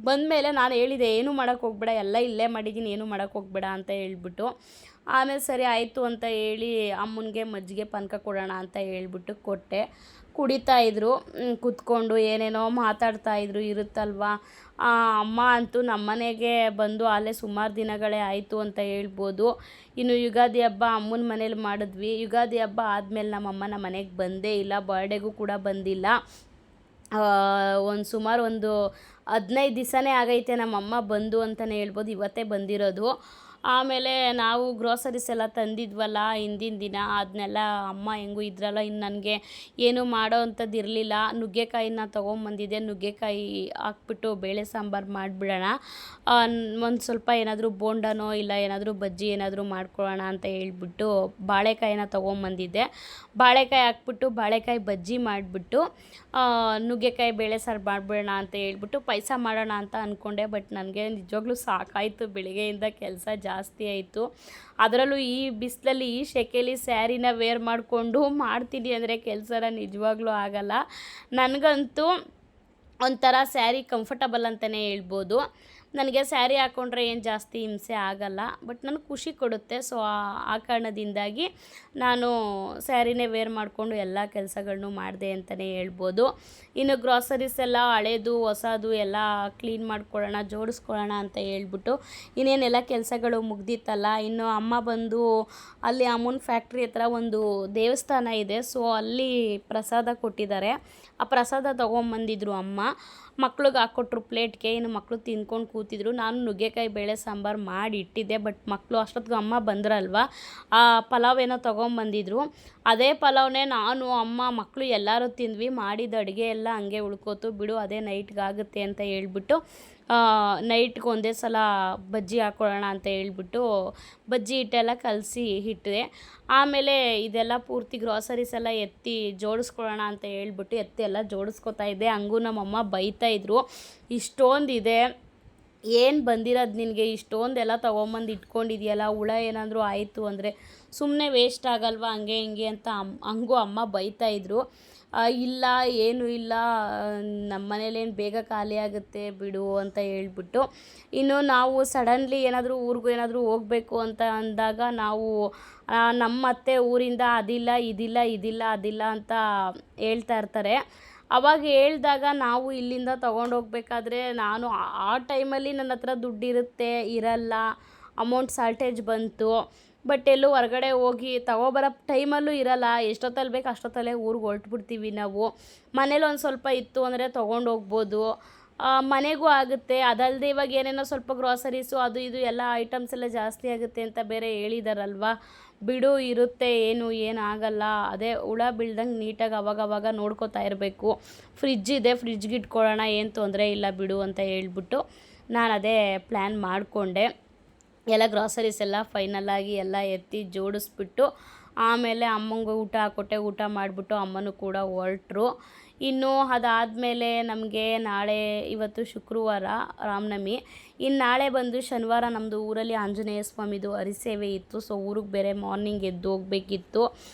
ಬಂದಮೇಲೆ ನಾನು ಹೇಳಿದೆ, ಏನೂ ಮಾಡೋಕ್ಕೆ ಹೋಗ್ಬೇಡ, ಎಲ್ಲ ಇಲ್ಲೇ ಮಾಡಿದ್ದೀನಿ, ಏನೂ ಮಾಡೋಕ್ಕೆ ಹೋಗ್ಬೇಡ ಅಂತ ಹೇಳ್ಬಿಟ್ಟು. ಆಮೇಲೆ ಸರಿ ಆಯಿತು ಅಂತ ಹೇಳಿ ಅಮ್ಮನಿಗೆ ಮಜ್ಜಿಗೆ ಪಾನಕ ಕೊಡೋಣ ಅಂತ ಹೇಳ್ಬಿಟ್ಟು ಕೊಟ್ಟೆ. ಕುಡಿತಾಯಿದ್ರು ಕೂತ್ಕೊಂಡು, ಏನೇನೋ ಮಾತಾಡ್ತಾಯಿದ್ರು, ಇರುತ್ತಲ್ವ. ಅಮ್ಮ ಅಂತೂ ನಮ್ಮನೆಗೆ ಬಂದು ಅಲ್ಲೇ ಸುಮಾರು ದಿನಗಳೇ ಆಯಿತು ಅಂತ ಹೇಳ್ಬೋದು. ಇನ್ನು ಯುಗಾದಿ ಹಬ್ಬ ಅಮ್ಮನ ಮನೇಲಿ ಮಾಡಿದ್ವಿ. ಯುಗಾದಿ ಹಬ್ಬ ಆದಮೇಲೆ ನಮ್ಮಮ್ಮ ನಮ್ಮ ಮನೆಗೆ ಬಂದೇ ಇಲ್ಲ, ಬರ್ಡೇಗೂ ಕೂಡ ಬಂದಿಲ್ಲ. ಸುಮಾರು ಒಂದು 15 ದಿವಸನೇ ಆಗೈತೆ ನಮ್ಮಮ್ಮ ಬಂದು ಅಂತಲೇ ಹೇಳ್ಬೋದು. ಇವತ್ತೇ ಬಂದಿರೋದು. ಆಮೇಲೆ ನಾವು ಗ್ರೋಸರೀಸ್ ಎಲ್ಲ ತಂದಿದ್ವಲ್ಲ ಹಿಂದಿನ ದಿನ, ಅದನ್ನೆಲ್ಲ ಅಮ್ಮ ಹೆಂಗೂ ಇದ್ರಲ್ಲ, ಇನ್ನು ನನಗೆ ಏನೂ ಮಾಡೋ ಅಂಥದ್ದು ಇರಲಿಲ್ಲ. ನುಗ್ಗೆಕಾಯಿನ ತೊಗೊಂಬಂದಿದ್ದೆ, ನುಗ್ಗೆಕಾಯಿ ಹಾಕ್ಬಿಟ್ಟು ಬೇಳೆ ಸಾಂಬಾರು ಮಾಡಿಬಿಡೋಣ, ಒಂದು ಸ್ವಲ್ಪ ಏನಾದರೂ ಬೋಂಡನೋ ಇಲ್ಲ ಏನಾದರೂ ಬಜ್ಜಿ ಏನಾದರೂ ಮಾಡ್ಕೊಳ್ಳೋಣ ಅಂತ ಹೇಳ್ಬಿಟ್ಟು ಬಾಳೆಕಾಯಿನ ತೊಗೊಂಬಂದಿದ್ದೆ. ಬಾಳೆಕಾಯಿ ಹಾಕ್ಬಿಟ್ಟು ಬಾಳೆಕಾಯಿ ಬಜ್ಜಿ ಮಾಡಿಬಿಟ್ಟು ನುಗ್ಗೆಕಾಯಿ ಬೇಳೆ ಸಾರು ಮಾಡಿಬಿಡೋಣ ಅಂತ ಹೇಳ್ಬಿಟ್ಟು ಪಾಯಸ ಮಾಡೋಣ ಅಂತ ಅಂದ್ಕೊಂಡೆ. ಬಟ್ ನನಗೆ ನಿಜವಾಗ್ಲೂ ಸಾಕಾಯಿತು, ಬೆಳಿಗ್ಗೆಯಿಂದ ಕೆಲಸ ಜಾಸ್ತಿ ಆಯಿತು. ಅದರಲ್ಲೂ ಈ ಬಿಸಿಲಲ್ಲಿ ಈ ಸೆಕೆಯಲ್ಲಿ ಸ್ಯಾರಿನ ವೇರ್ ಮಾಡಿಕೊಂಡು ಮಾಡ್ತೀನಿ ಅಂದರೆ ಕೆಲಸನ ನಿಜವಾಗ್ಲೂ ಆಗಲ್ಲ. ನನಗಂತೂ ಒಂಥರ ಸ್ಯಾರಿ ಕಂಫರ್ಟಬಲ್ ಅಂತಲೇ ಹೇಳ್ಬೋದು. ನನಗೆ ಸ್ಯಾರಿ ಹಾಕ್ಕೊಂಡ್ರೆ ಏನು ಜಾಸ್ತಿ ಹಿಂಸೆ ಆಗಲ್ಲ, ಬಟ್ ನನಗೆ ಖುಷಿ ಕೊಡುತ್ತೆ. ಸೊ ಆ ಕಾರಣದಿಂದಾಗಿ ನಾನು ಸ್ಯಾರಿನೇ ವೇರ್ ಮಾಡಿಕೊಂಡು ಎಲ್ಲ ಕೆಲಸಗಳನ್ನೂ ಮಾಡಿದೆ ಅಂತಲೇ ಹೇಳ್ಬೋದು. ಇನ್ನು ಗ್ರಾಸರೀಸ್ ಎಲ್ಲ ಹಳೇದು ಹೊಸದು ಎಲ್ಲ ಕ್ಲೀನ್ ಮಾಡ್ಕೊಳ್ಳೋಣ, ಜೋಡಿಸ್ಕೊಳ್ಳೋಣ ಅಂತ ಹೇಳ್ಬಿಟ್ಟು ಇನ್ನೇನೆಲ್ಲ ಕೆಲಸಗಳು ಮುಗ್ದಿತ್ತಲ್ಲ. ಇನ್ನು ಅಮ್ಮ ಬಂದು ಅಲ್ಲಿ ಅಮೂಲ್ ಫ್ಯಾಕ್ಟ್ರಿ ಹತ್ರ ಒಂದು ದೇವಸ್ಥಾನ ಇದೆ, ಸೊ ಅಲ್ಲಿ ಪ್ರಸಾದ ಕೊಟ್ಟಿದ್ದಾರೆ. ಆ ಪ್ರಸಾದ ತೊಗೊಂಬಂದಿದ್ರು ಅಮ್ಮ, ಮಕ್ಳಿಗೆ ಹಾಕ್ಕೊಟ್ರು ಪ್ಲೇಟ್ಗೆ. ಇನ್ನು ಮಕ್ಕಳು ತಿಂದ್ಕೊಂಡು ಕೂತಿದ್ರು. ನಾನು ನುಗ್ಗೆಕಾಯಿ ಬೇಳೆ ಸಾಂಬಾರು ಮಾಡಿ ಇಟ್ಟಿದ್ದೆ, ಬಟ್ ಮಕ್ಕಳು ಅಷ್ಟೊತ್ತಿಗೆ ಅಮ್ಮ ಬಂದ್ರಲ್ವ, ಆ ಪಲಾವ್ ಏನೋ ತೊಗೊಂಬಂದಿದ್ರು. ಅದೇ ಪಲಾವ್ನೇ ನಾನು ಅಮ್ಮ ಮಕ್ಕಳು ಎಲ್ಲರೂ ತಿಂದ್ವಿ. ಮಾಡಿದ ಅಡುಗೆ ಎಲ್ಲ ಹಂಗೆ ಉಳ್ಕೋತು, ಬಿಡು ಅದೇ ನೈಟ್ಗಾಗುತ್ತೆ ಅಂತ ಹೇಳ್ಬಿಟ್ಟು ನೈಟ್ಗೆ ಒಂದೇ ಸಲ ಬಜ್ಜಿ ಹಾಕ್ಕೊಳ್ಳೋಣ ಅಂತ ಹೇಳ್ಬಿಟ್ಟು ಬಜ್ಜಿ ಹಿಟ್ಟೆಲ್ಲ ಕಲಸಿ ಇಟ್ಟಿದೆ. ಆಮೇಲೆ ಇದೆಲ್ಲ ಪೂರ್ತಿ ಗ್ರಾಸರೀಸ್ ಎಲ್ಲ ಎತ್ತಿ ಜೋಡಿಸ್ಕೊಳ್ಳೋಣ ಅಂತ ಹೇಳ್ಬಿಟ್ಟು ಎತ್ತಿ ಎಲ್ಲ ಜೋಡಿಸ್ಕೊತಾ ಇದ್ದೆ. ಹಂಗೂ ನಮ್ಮಮ್ಮ ಬೈತಾಯಿದ್ರು, ಇಷ್ಟೊಂದಿದೆ ಏನು ಬಂದಿರೋದು ನಿನಗೆ, ಇಷ್ಟೊಂದೆಲ್ಲ ತೊಗೊಂಬಂದು ಇಟ್ಕೊಂಡಿದೆಯಲ್ಲ, ಹುಳ ಏನಾದರೂ ಆಯಿತು ಅಂದರೆ ಸುಮ್ಮನೆ ವೇಸ್ಟ್ ಆಗಲ್ವ, ಹಂಗೆ ಹಿಂಗೆ ಅಂತ ಹಂಗೂ ಅಮ್ಮ ಬೈತಾಯಿದ್ರು. ಇಲ್ಲ ಏನೂ ಇಲ್ಲ, ನಮ್ಮ ಮನೇಲೇನು ಬೇಗ ಖಾಲಿ ಆಗುತ್ತೆ ಬಿಡು ಅಂತ ಹೇಳ್ಬಿಟ್ಟು. ಇನ್ನು ನಾವು ಸಡನ್ಲಿ ಏನಾದರೂ ಊರಿಗೂ ಏನಾದರೂ ಹೋಗಬೇಕು ಅಂತ ಅಂದಾಗ ನಾವು ನಮ್ಮ ಅತ್ತೆ ಊರಿಂದ ಅದಿಲ್ಲ ಇದಿಲ್ಲ ಇದಿಲ್ಲ ಅದಿಲ್ಲ ಅಂತ ಹೇಳ್ತಾ ಇರ್ತಾರೆ. ಅವಾಗ ಹೇಳಿದಾಗ ನಾವು ಇಲ್ಲಿಂದ ತೊಗೊಂಡೋಗ್ಬೇಕಾದ್ರೆ ನಾನು ಆ ಟೈಮಲ್ಲಿ ನನ್ನ ಹತ್ರ ದುಡ್ಡಿರುತ್ತೆ ಇರಲ್ಲ, ಅಮೌಂಟ್ ಶಾರ್ಟೇಜ್ ಬಂತು. ಬಟ್ ಎಲ್ಲೂ ಹೊರಗಡೆ ಹೋಗಿ ತಗೊಬರೋ ಟೈಮಲ್ಲೂ ಇರಲ್ಲ, ಎಷ್ಟೊತ್ತಲ್ಲಿ ಬೇಕು ಅಷ್ಟೊತ್ತಲ್ಲೇ ಊರಿಗೆ ಹೊರಟ್ಬಿಡ್ತೀವಿ ನಾವು. ಮನೇಲಿ ಒಂದು ಸ್ವಲ್ಪ ಇತ್ತು ಅಂದರೆ ತೊಗೊಂಡೋಗ್ಬೋದು, ಮನೆಗೂ ಆಗುತ್ತೆ. ಅದಲ್ಲದೆ ಇವಾಗ ಏನೇನೋ ಸ್ವಲ್ಪ ಗ್ರಾಸರೀಸು ಅದು ಇದು ಎಲ್ಲ ಐಟಮ್ಸ್ ಎಲ್ಲ ಜಾಸ್ತಿ ಆಗುತ್ತೆ ಅಂತ ಬೇರೆ ಹೇಳಿದಾರಲ್ವ. ಬಿಡು ಇರುತ್ತೆ, ಏನಾಗಲ್ಲ. ಅದೇ ಹುಳ ಬೀಳ್ದಂಗೆ ನೀಟಾಗಿ ಅವಾಗವಾಗ ನೋಡ್ಕೋತಾ ಇರಬೇಕು. ಫ್ರಿಜ್ ಇದೆ, ಫ್ರಿಜ್ಗೆ ಇಟ್ಕೊಳ್ಳೋಣ, ಏನು ತೊಂದರೆ ಇಲ್ಲ ಬಿಡು ಅಂತ ಹೇಳ್ಬಿಟ್ಟು ನಾನು ಅದೇ ಪ್ಲ್ಯಾನ್ ಮಾಡಿಕೊಂಡೆ. ಎಲ್ಲ ಗ್ರಾಸರೀಸ್ ಎಲ್ಲ ಫೈನಲಾಗಿ ಎಲ್ಲ ಎತ್ತಿ ಜೋಡಿಸ್ಬಿಟ್ಟು ಆಮೇಲೆ ಅಮ್ಮಂಗೆ ಊಟ ಹಾಕ್ಕೊಟ್ಟೆ. ಊಟ ಮಾಡಿಬಿಟ್ಟು ಅಮ್ಮನೂ ಕೂಡ ಹೊರಟ್ರು. ಇನ್ನು ಅದಾದಮೇಲೆ ನಮಗೆ ಇವತ್ತು ಶುಕ್ರವಾರ ರಾಮನವಮಿ, ಇನ್ನು ನಾಳೆ ಬಂದು ಶನಿವಾರ ನಮ್ಮದು ಊರಲ್ಲಿ ಆಂಜನೇಯ ಸ್ವಾಮಿದು ಹರಿಸೇವೆ ಇತ್ತು. ಸೊ ಊರಿಗೆ ಬೇರೆ ಮಾರ್ನಿಂಗ್ ಎದ್ದು ಹೋಗಬೇಕಿತ್ತು.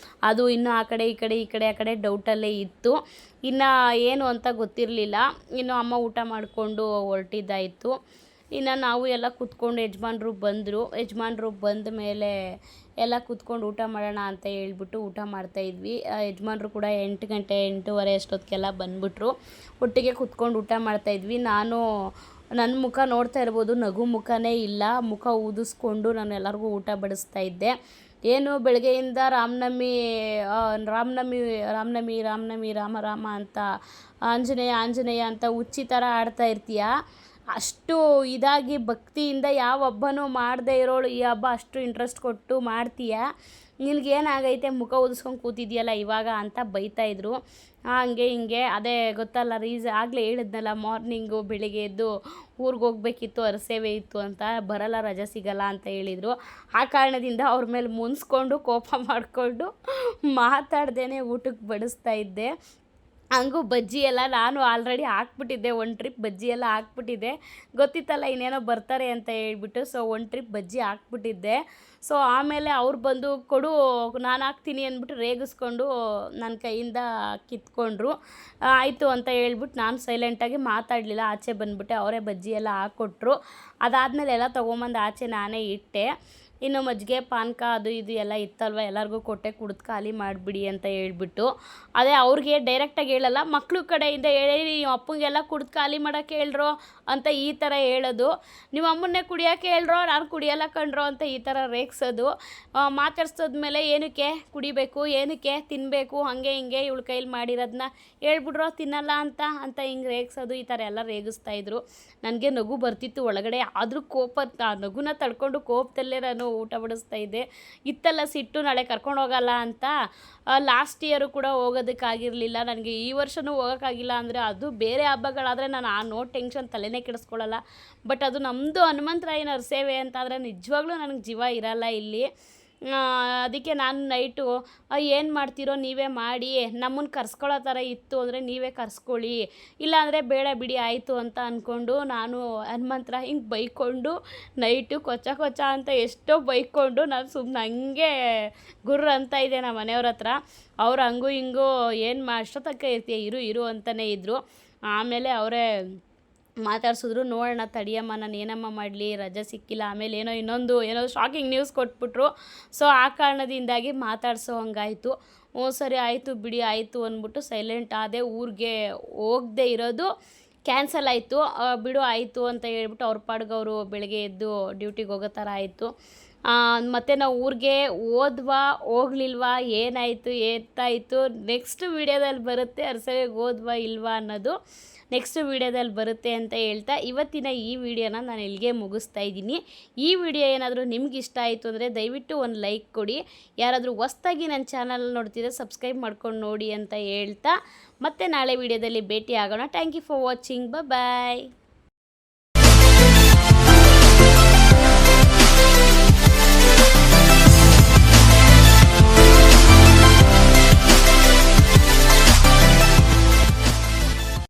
ಅದು ಇನ್ನೂ ಆ ಕಡೆ ಡೌಟಲ್ಲೇ ಇತ್ತು, ಇನ್ನು ಏನು ಅಂತ ಗೊತ್ತಿರಲಿಲ್ಲ. ಇನ್ನು ಅಮ್ಮ ಊಟ ಮಾಡಿಕೊಂಡು ಹೊರಟಿದ್ದಾಯಿತು. ಇನ್ನು ನಾವು ಎಲ್ಲ ಕೂತ್ಕೊಂಡು ಯಜಮಾನ್ರು ಬಂದ ಮೇಲೆ ಎಲ್ಲ ಕೂತ್ಕೊಂಡು ಊಟ ಮಾಡೋಣ ಅಂತ ಹೇಳ್ಬಿಟ್ಟು ಊಟ ಮಾಡ್ತಾಯಿದ್ವಿ. ಯಜಮಾನ್ರು ಕೂಡ 8 ಗಂಟೆ 8:30 ಅಷ್ಟೊತ್ತಿಗೆಲ್ಲ ಬಂದುಬಿಟ್ರು. ಒಟ್ಟಿಗೆ ಕೂತ್ಕೊಂಡು ಊಟ ಮಾಡ್ತಾಯಿದ್ವಿ. ನನ್ನ ಮುಖ ನೋಡ್ತಾ ಇರ್ಬೋದು, ನಗು ಮುಖನೇ ಇಲ್ಲ, ಮುಖ ಊದಿಸ್ಕೊಂಡು ನಾನು ಎಲ್ಲರಿಗೂ ಊಟ ಬಡಿಸ್ತಾ ಇದ್ದೆ. ಏನು ಬೆಳಗ್ಗೆಯಿಂದ ರಾಮನವಮಿ ರಾಮ ಅಂತ ಆಂಜನೇಯ ಅಂತ ಹುಚ್ಚಿ ಥರ ಆಡ್ತಾ ಇರ್ತೀಯ. ಅಷ್ಟು ಇದಾಗಿ ಭಕ್ತಿಯಿಂದ ಯಾವ ಹಬ್ಬನೂ ಮಾಡದೇ ಇರೋಳು ಈ ಹಬ್ಬ ಅಷ್ಟು ಇಂಟ್ರೆಸ್ಟ್ ಕೊಟ್ಟು ಮಾಡ್ತೀಯ, ನಿನಗೇನಾಗೈತೆ ಮುಖ ಊದಿಸ್ಕೊಂಡು ಕೂತಿದ್ಯಲ್ಲ ಇವಾಗ ಅಂತ ಬೈತಾಯಿದ್ರು. ಹಂಗೆ ಹಿಂಗೆ ಅದೇ ಗೊತ್ತಲ್ಲ ಆಗಲೇ ಹೇಳಿದ್ನಲ್ಲ, ಮಾರ್ನಿಂಗು ಬೆಳಿಗ್ಗೆ ಎದ್ದು ಊರಿಗೆ ಹೋಗ್ಬೇಕಿತ್ತು, ಹರಿಸೇವೆ ಇತ್ತು ಅಂತ, ಬರಲ್ಲ ರಜೆ ಸಿಗಲ್ಲ ಅಂತ ಹೇಳಿದರು. ಆ ಕಾರಣದಿಂದ ಅವ್ರ ಮೇಲೆ ಮುನ್ಸ್ಕೊಂಡು ಕೋಪ ಮಾಡಿಕೊಂಡು ಮಾತಾಡ್ದೇ ಊಟಕ್ಕೆ ಬಡಿಸ್ತಾ ಇದ್ದೆ. ಹಂಗೂ ಬಜ್ಜಿ ಎಲ್ಲ ನಾನು ಆಲ್ರೆಡಿ ಹಾಕ್ಬಿಟ್ಟಿದ್ದೆ, ಒಂದು ಟ್ರಿಪ್ ಬಜ್ಜಿ ಎಲ್ಲ ಹಾಕ್ಬಿಟ್ಟಿದ್ದೆ. ಗೊತ್ತಿತ್ತಲ್ಲ ಇನ್ನೇನೋ ಬರ್ತಾರೆ ಅಂತ ಹೇಳ್ಬಿಟ್ಟು, ಸೊ ಒಂದು ಟ್ರಿಪ್ ಬಜ್ಜಿ ಹಾಕ್ಬಿಟ್ಟಿದ್ದೆ. ಸೊ ಆಮೇಲೆ ಅವ್ರು ಬಂದು ಕೊಡು ನಾನು ಹಾಕ್ತೀನಿ ಅಂದ್ಬಿಟ್ಟು ರೇಗಿಸ್ಕೊಂಡು ನನ್ನ ಕೈಯಿಂದ ಕಿತ್ಕೊಂಡ್ರು. ಆಯಿತು ಅಂತ ಹೇಳ್ಬಿಟ್ಟು ನಾನು ಸೈಲೆಂಟಾಗಿ ಮಾತಾಡಲಿಲ್ಲ, ಆಚೆ ಬಂದುಬಿಟ್ಟೆ. ಅವರೇ ಬಜ್ಜಿ ಎಲ್ಲ ಹಾಕ್ಕೊಟ್ರು. ಅದಾದಮೇಲೆ ಎಲ್ಲ ತೊಗೊಂಬಂದು ಆಚೆ ನಾನೇ ಇಟ್ಟೆ. ಇನ್ನು ಮಜ್ಜಿಗೆ ಪಾನಕ ಅದು ಇದು ಎಲ್ಲ ಇತ್ತಲ್ವ, ಎಲ್ಲರಿಗೂ ಕೊಟ್ಟೆ ಕುಡ್ದು ಖಾಲಿ ಮಾಡಿಬಿಡಿ ಅಂತ ಹೇಳ್ಬಿಟ್ಟು. ಅದೇ ಅವ್ರಿಗೆ ಡೈರೆಕ್ಟಾಗಿ ಹೇಳಲ್ಲ, ಮಕ್ಕಳು ಕಡೆಯಿಂದ ಹೇಳಿ ನಿಮ್ಮ ಅಪ್ಪಂಗೆಲ್ಲ ಕುಡ್ದು ಖಾಲಿ ಮಾಡೋಕ್ಕೆ ಹೇಳ್ರೋ ಅಂತ ಈ ಥರ ಹೇಳೋದು. ನಿಮ್ಮ ಅಮ್ಮನ್ನೇ ಕುಡಿಯೋಕ್ಕೆ ಹೇಳ್ರೋ, ನಾನು ಕುಡಿಯಲ್ಲ ಕಣ್ರೋ ಅಂತ ಈ ಥರ ರೇಗಿಸೋದು. ಮಾತಾಡ್ಸೋದ್ಮೇಲೆ ಏನಕ್ಕೆ ಕುಡಿಬೇಕು, ಏನಕ್ಕೆ ತಿನ್ನಬೇಕು, ಹಾಗೆ ಹಿಂಗೆ ಇವಳು ಕೈಲಿ ಮಾಡಿರೋದನ್ನ ಹೇಳ್ಬಿಡ್ರೋ ತಿನ್ನಲ್ಲ ಅಂತ ಹಿಂಗೆ ರೇಗಿಸೋದು. ಈ ಥರ ಎಲ್ಲ ರೇಗಿಸ್ತಾಯಿದ್ರು. ನನಗೆ ನಗು ಬರ್ತಿತ್ತು ಒಳಗಡೆ, ಆದರೂ ಕೋಪ, ಆ ನಗುನ ತಡ್ಕೊಂಡು ಕೋಪದಲ್ಲೇ ನಾನು ಊಟ ಬಡಿಸ್ತಾಯಿದ್ದೆ. ಇತ್ತೆಲ್ಲ ಸಿಟ್ಟು, ನಾಳೆ ಕರ್ಕೊಂಡು ಹೋಗಲ್ಲ ಅಂತ. ಲಾಸ್ಟ್ ಇಯರು ಕೂಡ ಹೋಗೋದಕ್ಕಾಗಿರಲಿಲ್ಲ ನನಗೆ. ಈ ವರ್ಷವೂ ಹೋಗೋಕ್ಕಾಗಿಲ್ಲ ಅಂದರೆ ಅದು ಬೇರೆ ಹಬ್ಬಗಳಾದರೆ ನಾನು ನೋ ಟೆನ್ಷನ್, ತಲೆನೇ ಕೆಡಿಸ್ಕೊಳ್ಳಲ್ಲ. ಬಟ್ ಅದು ನಮ್ಮದು ಹನುಮಂತರಾಯನ ಸೇವೆ ಅಂತಾದರೆ ನಿಜವಾಗ್ಲೂ ನನಗೆ ಜೀವ ಇರಲ್ಲ ಇಲ್ಲಿ. ಅದಕ್ಕೆ ನಾನು ನೈಟು ಏನು ಮಾಡ್ತೀರೋ ನೀವೇ ಮಾಡಿ, ನಮ್ಮನ್ನು ಕರ್ಸ್ಕೊಳ್ಳೋ ಥರ ಇತ್ತು ಅಂದರೆ ನೀವೇ ಕರ್ಸ್ಕೊಳ್ಳಿ, ಇಲ್ಲಾಂದರೆ ಬೇಡ ಬಿಡಿ ಆಯಿತು ಅಂತ ಅಂದ್ಕೊಂಡು ನಾನು ಹನುಮಂತರ ಹಿಂಗೆ ಬೈಕೊಂಡು ನೈಟು ಕೊಚ್ಚ ಕೊಚ್ಚ ಅಂತ ಎಷ್ಟೋ ಬೈಕೊಂಡು ನಾನು ಸುಮ್ಮನೆ ಹಂಗೆ ಗುರ್ರ ಅಂತ ಇದೆ ನಮ್ಮ ಮನೆಯವ್ರ ಹತ್ರ. ಅವ್ರು ಹಂಗೂ ಹಿಂಗೂ ಏನು ಅಷ್ಟೊತ್ತಕ್ಕ ಇರ್ತೀಯ, ಇರು ಅಂತಲೇ ಇದ್ದರು. ಆಮೇಲೆ ಅವರೇ ಮಾತಾಡ್ಸಿದ್ರು. ನೋಡೋಣ ತಡಿಯಮ್ಮ, ನಾನು ಏನಮ್ಮ ಮಾಡಲಿ, ರಜೆ ಸಿಕ್ಕಿಲ್ಲ. ಆಮೇಲೆ ಏನೋ ಶಾಕಿಂಗ್ ನ್ಯೂಸ್ ಕೊಟ್ಬಿಟ್ರು. ಸೊ ಆ ಕಾರಣದಿಂದಾಗಿ ಮಾತಾಡ್ಸೋ ಹಂಗಾಯಿತು. ಸರಿ ಆಯಿತು ಬಿಡಿ ಆಯಿತು ಅಂದ್ಬಿಟ್ಟು ಸೈಲೆಂಟ್ ಆದೆ. ಊರಿಗೆ ಹೋಗದೆ ಇರೋದು ಕ್ಯಾನ್ಸಲ್ ಆಯಿತು. ಬಿಡು ಆಯಿತು ಅಂತ ಹೇಳ್ಬಿಟ್ಟು ಅವ್ರ ಪಾಡ್ಗೆ ಅವರು ಬೆಳಗ್ಗೆ ಎದ್ದು ಡ್ಯೂಟಿಗೆ ಹೋಗೋ ಥರ ಆಯಿತು. ಮತ್ತು ನಾವು ಊರಿಗೆ ಹೋದ್ವಾ ಹೋಗ್ಲಿಲ್ವಾ, ಏನಾಯಿತು ಎತ್ತಾಯಿತು ನೆಕ್ಸ್ಟ್ ವೀಡಿಯೋದಲ್ಲಿ ಬರುತ್ತೆ. ಅರಸವೆಗೆ ಹೋದ್ವಾ ಇಲ್ವಾ ಅನ್ನೋದು ನೆಕ್ಸ್ಟ್ ವೀಡಿಯೋದಲ್ಲಿ ಬರುತ್ತೆ ಅಂತ ಹೇಳ್ತಾ ಇವತ್ತಿನ ಈ ವಿಡಿಯೋನ ನಾನು ಇಲ್ಲಿಗೆ ಮುಗಿಸ್ತಾ ಇದ್ದೀನಿ. ಈ ವಿಡಿಯೋ ಏನಾದರೂ ನಿಮ್ಗೆ ಇಷ್ಟ ಆಯಿತು ಅಂದರೆ ದಯವಿಟ್ಟು ಒಂದು ಲೈಕ್ ಕೊಡಿ. ಯಾರಾದರೂ ಹೊಸ್ದಾಗಿ ನನ್ನ ಚಾನಲ್ ನೋಡ್ತಿದ್ರೆ ಸಬ್ಸ್ಕ್ರೈಬ್ ಮಾಡ್ಕೊಂಡು ನೋಡಿ ಅಂತ ಹೇಳ್ತಾ ಮತ್ತೆ ನಾಳೆ ವಿಡಿಯೋದಲ್ಲಿ ಭೇಟಿ ಆಗೋಣ. Thank you for watching. Bye.